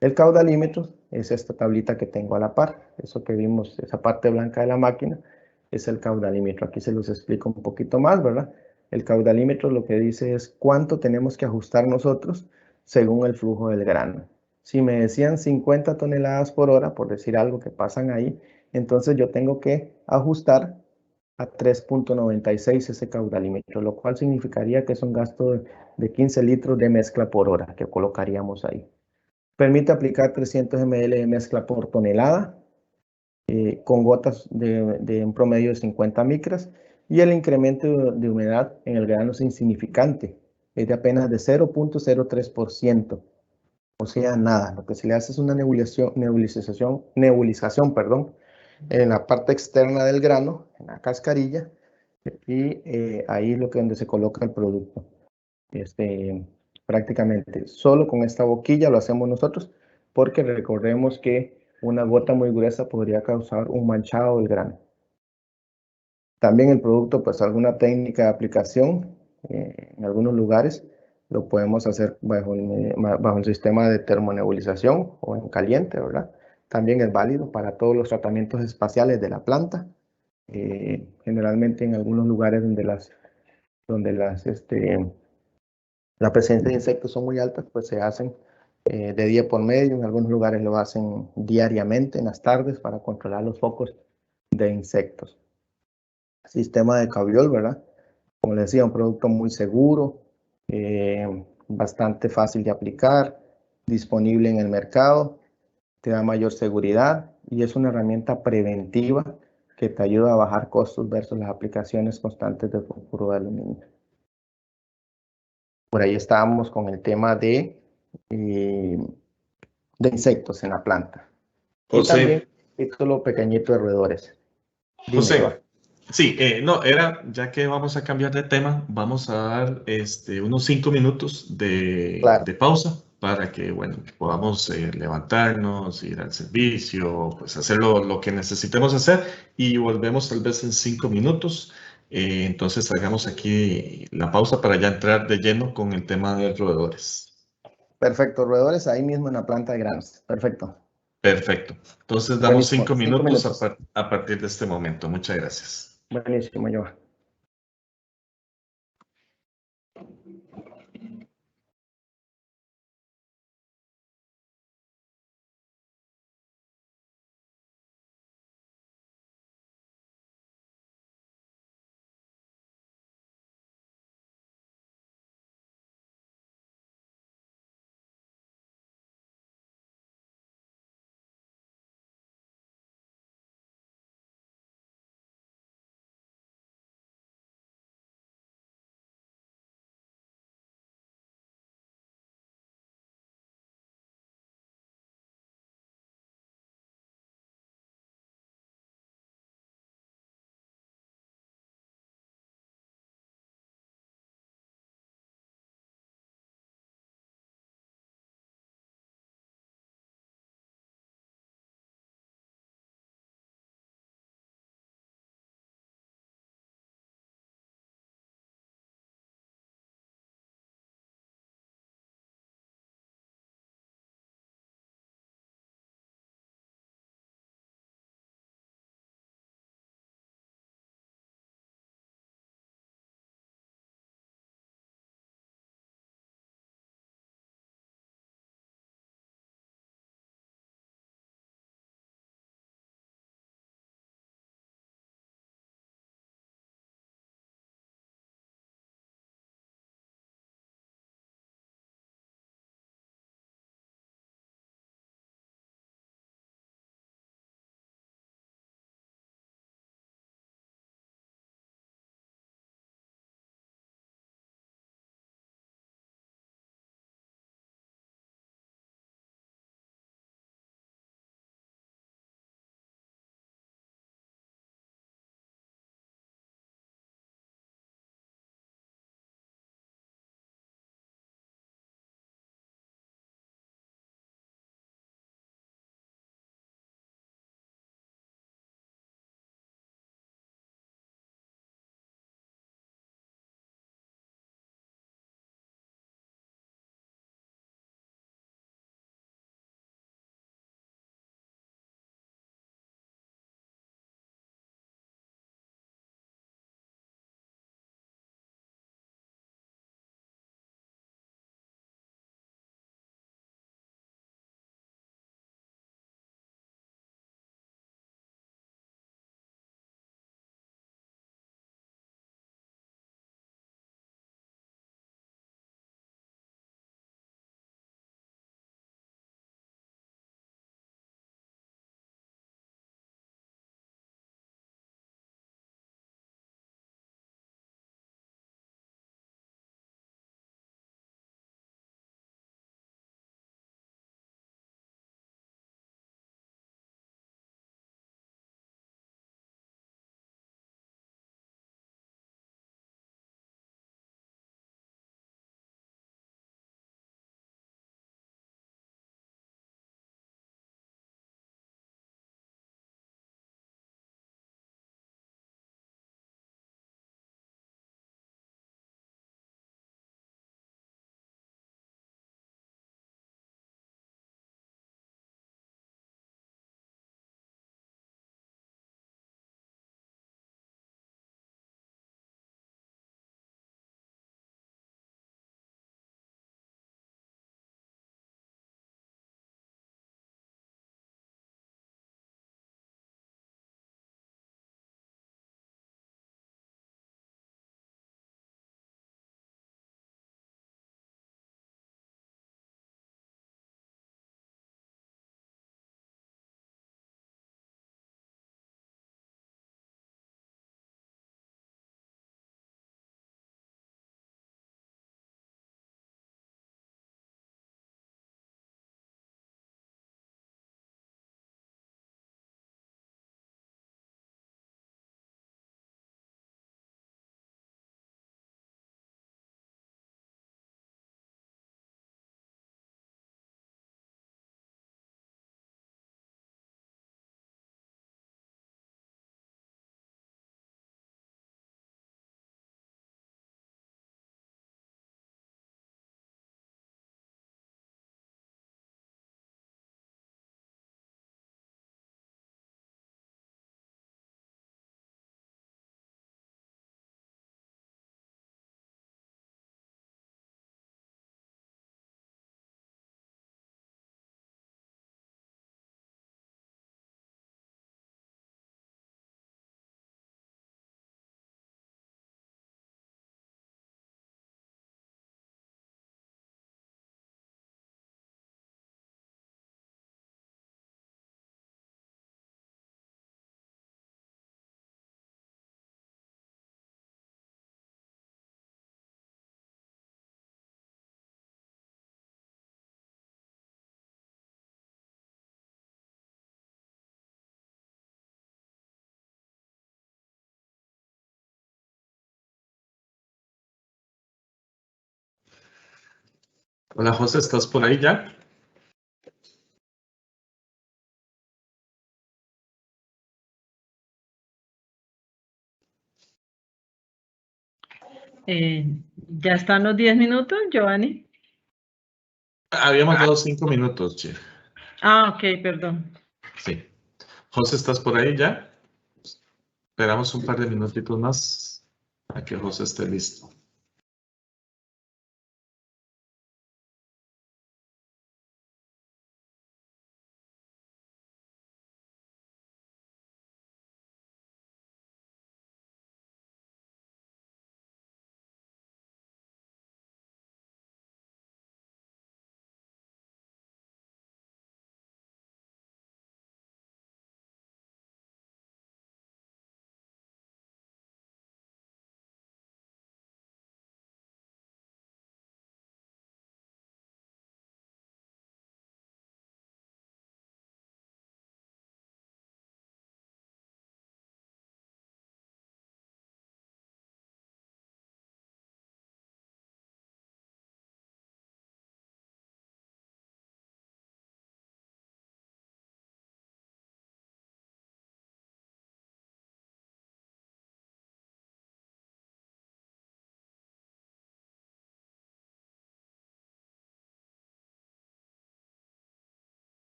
El caudalímetro es esta tablita que tengo a la par. Eso que vimos, esa parte blanca de la máquina, es el caudalímetro. Aquí se los explico un poquito más, ¿verdad? El caudalímetro lo que dice es cuánto tenemos que ajustar nosotros según el flujo del grano. Si me decían 50 toneladas por hora, por decir algo que pasan ahí, entonces yo tengo que ajustar a 3.96 ese caudalímetro, lo cual significaría que es un gasto de 15 litros de mezcla por hora que colocaríamos ahí. Permite aplicar 300 ml de mezcla por tonelada, con gotas de un promedio de 50 micras, y el incremento de humedad en el grano es insignificante. es de apenas de 0.03%. O sea, nada. Lo que se le hace es una nebulización, perdón, en la parte externa del grano, en la cascarilla, y ahí es donde se coloca el producto. Prácticamente solo con esta boquilla lo hacemos nosotros, porque recordemos que una gota muy gruesa podría causar un manchado del grano. También el producto, pues alguna técnica de aplicación, en algunos lugares lo podemos hacer bajo el sistema de termonebulización o en caliente, ¿verdad? También es válido para todos los tratamientos espaciales de la planta. Generalmente en algunos lugares donde la presencia de insectos son muy altas, pues se hacen de día por medio. En algunos lugares lo hacen diariamente en las tardes para controlar los focos de insectos. Sistema de Cabiol, ¿verdad? Como les decía, un producto muy seguro, bastante fácil de aplicar, disponible en el mercado, te da mayor seguridad y es una herramienta preventiva que te ayuda a bajar costos versus las aplicaciones constantes de fluoruro de aluminio. Por ahí estábamos con el tema de insectos en la planta. Y también José, título pequeñito de roedores. Dime, Joa. sí, no, ya que vamos a cambiar de tema, vamos a dar unos 5 minutos Claro, de pausa para que, bueno, podamos levantarnos, ir al servicio, pues hacer lo que necesitemos hacer y volvemos tal vez en 5 minutos. Entonces hagamos aquí la pausa para ya entrar de lleno con el tema de roedores. perfecto. Roedores ahí mismo en la planta de granos. Perfecto. Perfecto. Entonces damos Buenísimo. 5 5 minutos minutos. a partir de este momento. Muchas gracias. Buenísimo, Joa. Hola José, ¿estás por ahí ya? ¿Ya están los 10 minutos, Giovanni? Habíamos dado 5 minutos, che. Ah, ok, perdón. Sí. José, ¿estás por ahí ya? Esperamos un par de minutitos más a que José esté listo.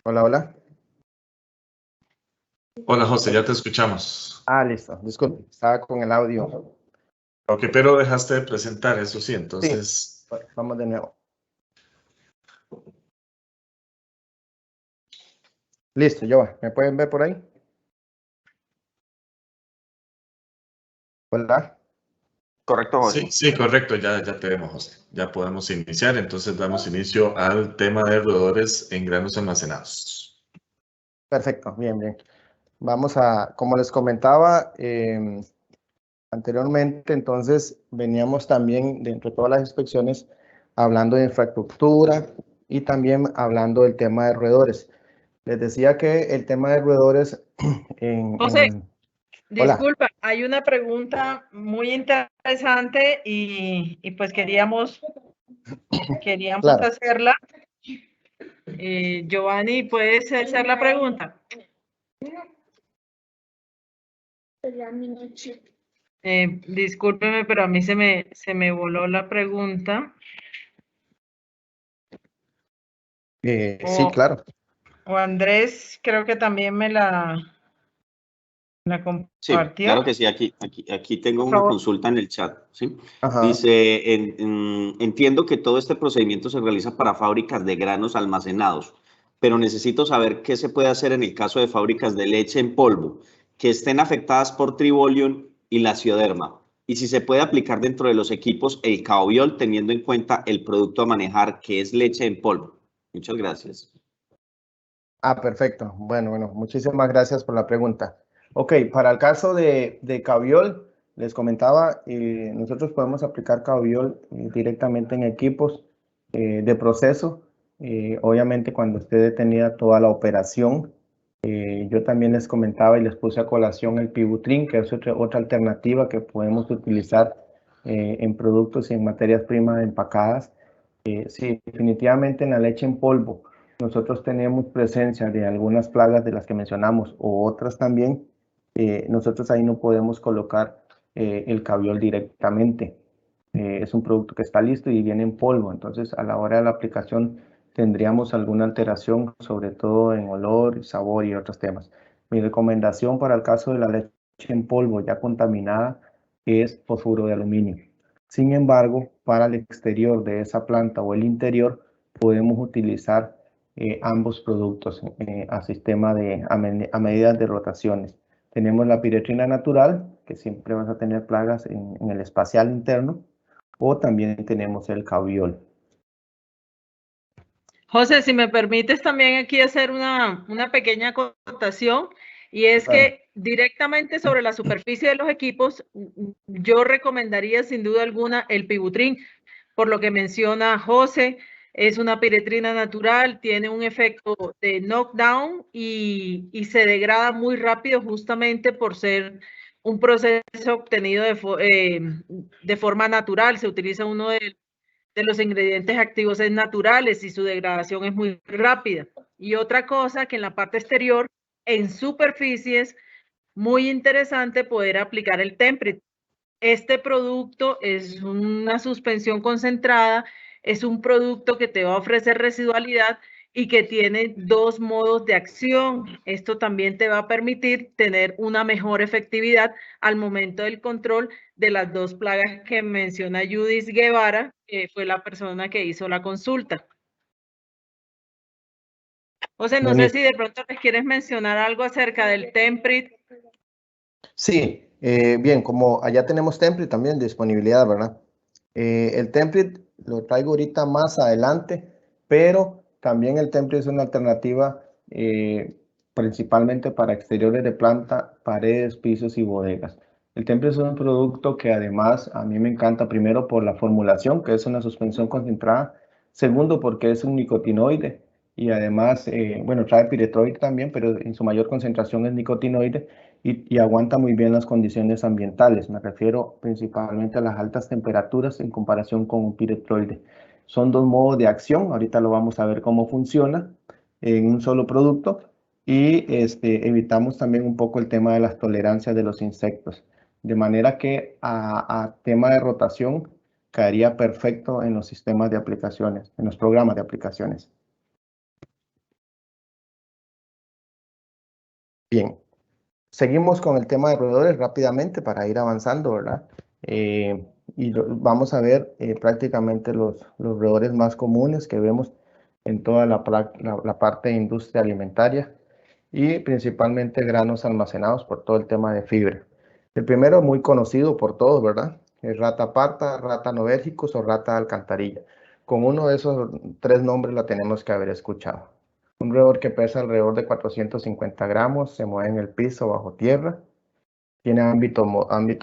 Hola, hola. Hola José, ya te escuchamos. Ah, listo. Disculpe, estaba con el audio. Ok, pero dejaste de presentar, eso sí, Sí, entonces... vamos de nuevo. Listo, Joa. ¿Me pueden ver por ahí? Hola. Correcto, José. Sí, correcto, ya te vemos, José. Ya podemos iniciar, entonces damos inicio al tema de roedores en granos almacenados. Perfecto, bien, bien. Vamos a, como les comentaba anteriormente, entonces veníamos también dentro de todas las inspecciones hablando de infraestructura y también hablando del tema de roedores. Les decía que el tema de roedores José, Hola. disculpa, hay una pregunta muy interesante y pues queríamos Claro. hacerla. Giovanni, ¿puedes hacer la pregunta? Discúlpeme, pero a mí se me voló la pregunta. Sí, claro. O Andrés, creo que también me la Sí, compartió. claro que sí. Aquí tengo Por una favor. consulta en el chat. ¿Sí? Ajá. Dice, entiendo que todo este procedimiento se realiza para fábricas de granos almacenados, pero necesito saber qué se puede hacer en el caso de fábricas de leche en polvo que estén afectadas por Tribolium y la Lasioderma, y si se puede aplicar dentro de los equipos el Caobiol teniendo en cuenta el producto a manejar que es leche en polvo. Muchas gracias. Ah, perfecto. Bueno, muchísimas gracias por la pregunta. Ok, para el caso de Cabiol, les comentaba, nosotros podemos aplicar Cabiol directamente en equipos de proceso. Obviamente, cuando esté detenida toda la operación, yo también les comentaba y les puse a colación el Pibutrin, que es otra alternativa que podemos utilizar en productos y en materias primas empacadas. Sí, definitivamente en la leche en polvo nosotros tenemos presencia de algunas plagas de las que mencionamos o otras también. Nosotros ahí no podemos colocar el Cabiol directamente. Es un producto que está listo y viene en polvo, entonces a la hora de la aplicación tendríamos alguna alteración, sobre todo en olor, sabor y otros temas. Mi recomendación para el caso de la leche en polvo ya contaminada es fosfuro de aluminio. Sin embargo, para el exterior de esa planta o el interior, podemos utilizar ambos productos a medidas de rotaciones. Tenemos la piretrina natural, que siempre vas a tener plagas en el espacial interno, o también tenemos el caviol. José, si me permites también aquí hacer una pequeña acotación, y es que directamente sobre la superficie de los equipos, yo recomendaría sin duda alguna el Pibutrin, por lo que menciona José. Es una piretrina natural, tiene un efecto de knockdown y se degrada muy rápido justamente por ser un proceso obtenido de forma natural. Se utiliza uno de los ingredientes activos es naturales y su degradación es muy rápida. Y otra cosa que en la parte exterior, en superficies, muy interesante poder aplicar el Temprit. Este producto es una suspensión concentrada, es un producto que te va a ofrecer residualidad y que tiene dos modos de acción. Esto también te va a permitir tener una mejor efectividad al momento del control de las dos plagas que menciona Judith Guevara, que fue la persona que hizo la consulta. José, no sé si de pronto les quieres mencionar algo acerca del Temprit. Sí, bien, como allá tenemos Temprit también, disponibilidad, ¿verdad? El Temprit lo traigo ahorita más adelante, pero también el Temprit es una alternativa principalmente para exteriores de planta, paredes, pisos y bodegas. El Temprit es un producto que además a mí me encanta, primero por la formulación, que es una suspensión concentrada, segundo porque es un nicotinoide y además, bueno, trae piretroid también, pero en su mayor concentración es nicotinoide y aguanta muy bien las condiciones ambientales. Me refiero principalmente a las altas temperaturas en comparación con un piretroide. Son dos modos de acción, ahorita lo vamos a ver cómo funciona en un solo producto y evitamos también un poco el tema de las tolerancias de los insectos. De manera que a tema de rotación caería perfecto en los sistemas de aplicaciones, en los programas de aplicaciones. Bien. Seguimos con el tema de roedores rápidamente para ir avanzando, ¿verdad? Vamos a ver prácticamente los roedores más comunes que vemos en toda la parte de industria alimentaria y principalmente granos almacenados por todo el tema de fibra. El primero muy conocido por todos, ¿verdad? Es rata parda, rata novergicus o rata alcantarilla. Con uno de esos tres nombres la tenemos que haber escuchado. Un roedor que pesa alrededor de 450 gramos, se mueve en el piso bajo tierra, tiene ámbito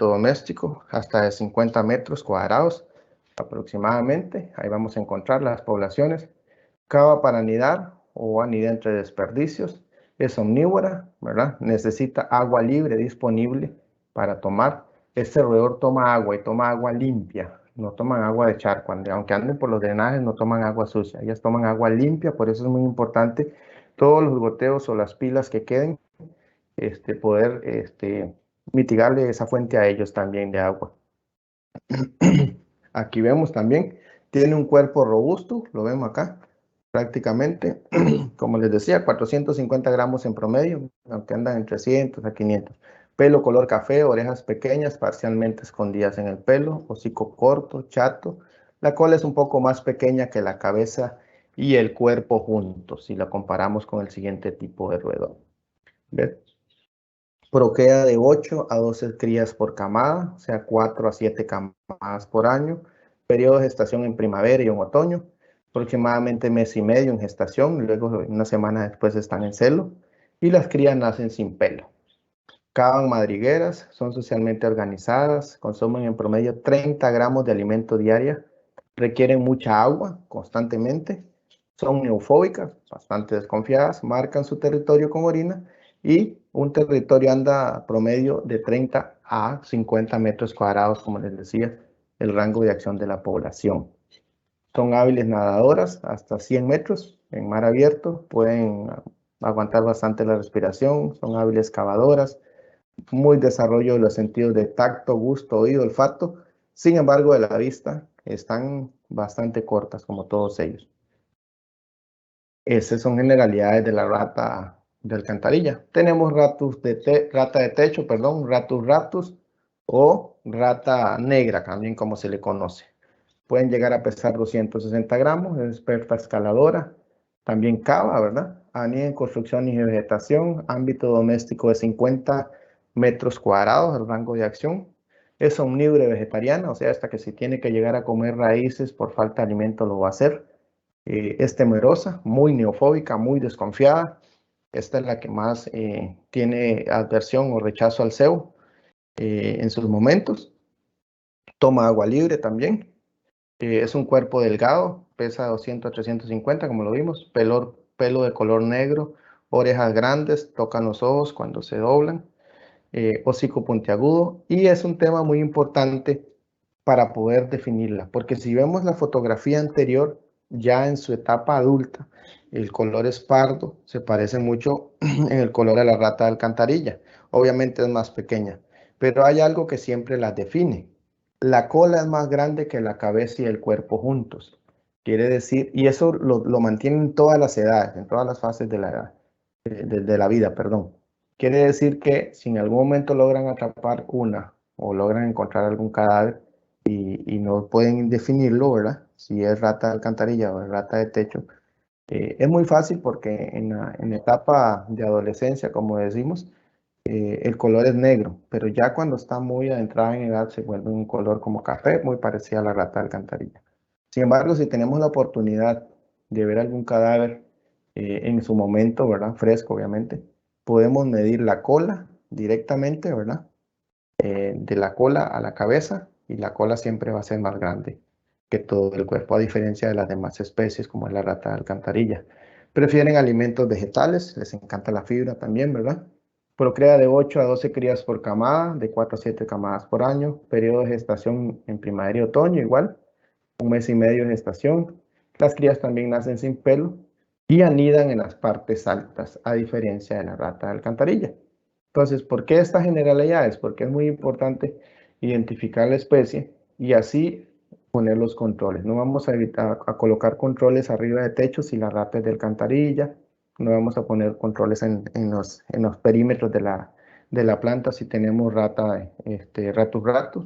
doméstico hasta de 50 metros cuadrados aproximadamente. Ahí vamos a encontrar las poblaciones. Cava para anidar o anida entre desperdicios. Es omnívora, ¿verdad? Necesita agua libre disponible para tomar. Este roedor toma agua y toma agua limpia. No toman agua de charco, aunque anden por los drenajes, no toman agua sucia. Ellas toman agua limpia, por eso es muy importante todos los goteos o las pilas que queden, poder mitigarle esa fuente a ellos también de agua. Aquí vemos también, tiene un cuerpo robusto, lo vemos acá, prácticamente, como les decía, 450 gramos en promedio, aunque andan en 300 a 500. Pelo color café, orejas pequeñas, parcialmente escondidas en el pelo, hocico corto, chato. La cola es un poco más pequeña que la cabeza y el cuerpo juntos, si la comparamos con el siguiente tipo de roedor. ¿Ves? Procrea de 8 a 12 crías por camada, o sea, 4 a 7 camadas por año. Periodo de gestación en primavera y en otoño, aproximadamente mes y medio en gestación, luego una semana después están en celo, y las crías nacen sin pelo. Cavan madrigueras, son socialmente organizadas, consumen en promedio 30 gramos de alimento diario, requieren mucha agua constantemente, son neofóbicas, bastante desconfiadas, marcan su territorio con orina y un territorio anda promedio de 30 a 50 metros cuadrados, como les decía, el rango de acción de la población. Son hábiles nadadoras hasta 100 metros en mar abierto, pueden aguantar bastante la respiración, son hábiles cavadoras, muy desarrollo de los sentidos de tacto, gusto, oído, olfato. Sin embargo, de la vista están bastante cortas, como todos ellos. Esas son generalidades de la rata de alcantarilla. Tenemos rata de techo, perdón, ratus ratus, o rata negra, también como se le conoce. Pueden llegar a pesar 260 gramos, es experta escaladora, también cava, ¿verdad? Anida en construcción y vegetación, ámbito doméstico de 50 metros cuadrados, el rango de acción. Es omnívora vegetariana, o sea, hasta que si tiene que llegar a comer raíces por falta de alimento lo va a hacer. Es temerosa, muy neofóbica, muy desconfiada. Esta es la que más tiene aversión o rechazo al cebo en sus momentos. Toma agua libre también. Es un cuerpo delgado, pesa 200 a 350, como lo vimos. Pelo de color negro, orejas grandes, tocan los ojos cuando se doblan. Hocico puntiagudo. Y es un tema muy importante para poder definirla, porque si vemos la fotografía anterior, ya en su etapa adulta, el color es pardo, se parece mucho en el color de la rata de alcantarilla. Obviamente es más pequeña, pero hay algo que siempre las define. La cola es más grande que la cabeza y el cuerpo juntos. Quiere decir, y eso lo mantiene en todas las edades, en todas las fases de la edad, de la vida, perdón. Quiere decir que si en algún momento logran atrapar una o logran encontrar algún cadáver, y no pueden definirlo, ¿verdad? Si es rata de alcantarilla o es rata de techo. Es muy fácil porque en la etapa de adolescencia, como decimos, el color es negro, pero ya cuando está muy adentrada en edad se vuelve un color como café, muy parecido a la rata de alcantarilla. Sin embargo, si tenemos la oportunidad de ver algún cadáver en su momento, ¿verdad? Fresco, obviamente, podemos medir la cola directamente, ¿verdad? De la cola a la cabeza, y la cola siempre va a ser más grande que todo el cuerpo, a diferencia de las demás especies como es la rata de alcantarilla. Prefieren alimentos vegetales, les encanta la fibra también, ¿verdad? Procrea de 8 a 12 crías por camada, de 4 a 7 camadas por año. Periodo de gestación en primavera y otoño igual, 1 mes y medio de gestación. Las crías también nacen sin pelo y anidan en las partes altas, a diferencia de la rata de alcantarilla. Entonces, ¿por qué estas generalidades? Porque es muy importante identificar la especie y así poner los controles. No vamos a evitar a colocar controles arriba de techos si la rata es de alcantarilla. No vamos a poner controles en los perímetros de la planta si tenemos ratus.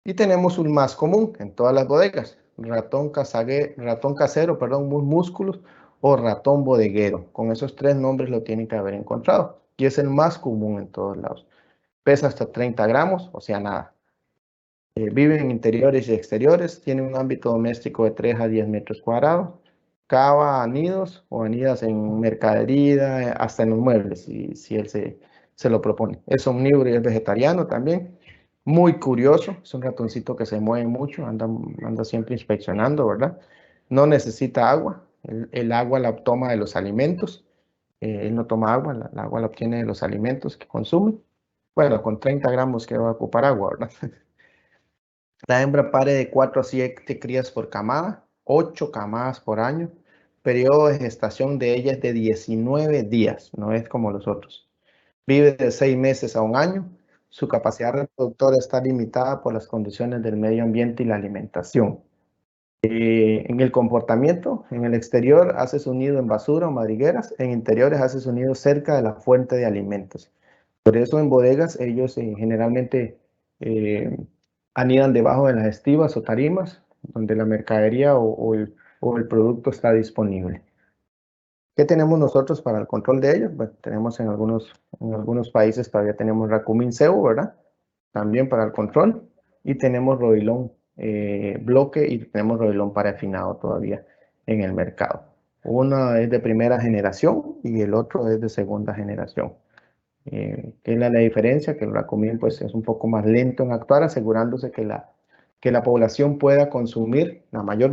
Y tenemos un más común en todas las bodegas, ratón casero, perdón, músculos, o ratón bodeguero. Con esos 3 nombres lo tienen que haber encontrado y es el más común en todos lados. Pesa hasta 30 gramos, o sea, nada. Vive en interiores y exteriores, tiene un ámbito doméstico de 3 a 10 metros cuadrados. Cava nidos o anidas en mercadería, hasta en los muebles, si él se lo propone. Es omnívoro y es vegetariano también. Muy curioso, es un ratoncito que se mueve mucho, anda siempre inspeccionando, ¿verdad? No necesita agua, el agua la toma de los alimentos. Él no toma agua, el agua la obtiene de los alimentos que consume. Bueno, con 30 gramos que va a ocupar agua, ¿verdad? La hembra pare de 4 a 7 crías por camada, 8 camadas por año. Periodo de gestación de ella es de 19 días, no es como los otros. Vive de 6 meses a 1 año. Su capacidad reproductora está limitada por las condiciones del medio ambiente y la alimentación. En el comportamiento, en el exterior hace su nido en basura o madrigueras, en interiores hace su nido cerca de la fuente de alimentos. Por eso en bodegas ellos generalmente anidan debajo de las estivas o tarimas, donde la mercadería o el producto está disponible. ¿Qué tenemos nosotros para el control de ellos? Bueno, tenemos en algunos países todavía tenemos Racumin cebo, ¿verdad? También para el control. Y tenemos Rovilón bloque y tenemos Rovilón parafinado todavía en el mercado. Uno es de primera generación y el otro es de segunda generación. ¿Qué es la diferencia? Que el Racumin pues, es un poco más lento en actuar, asegurándose que la población pueda consumir la mayor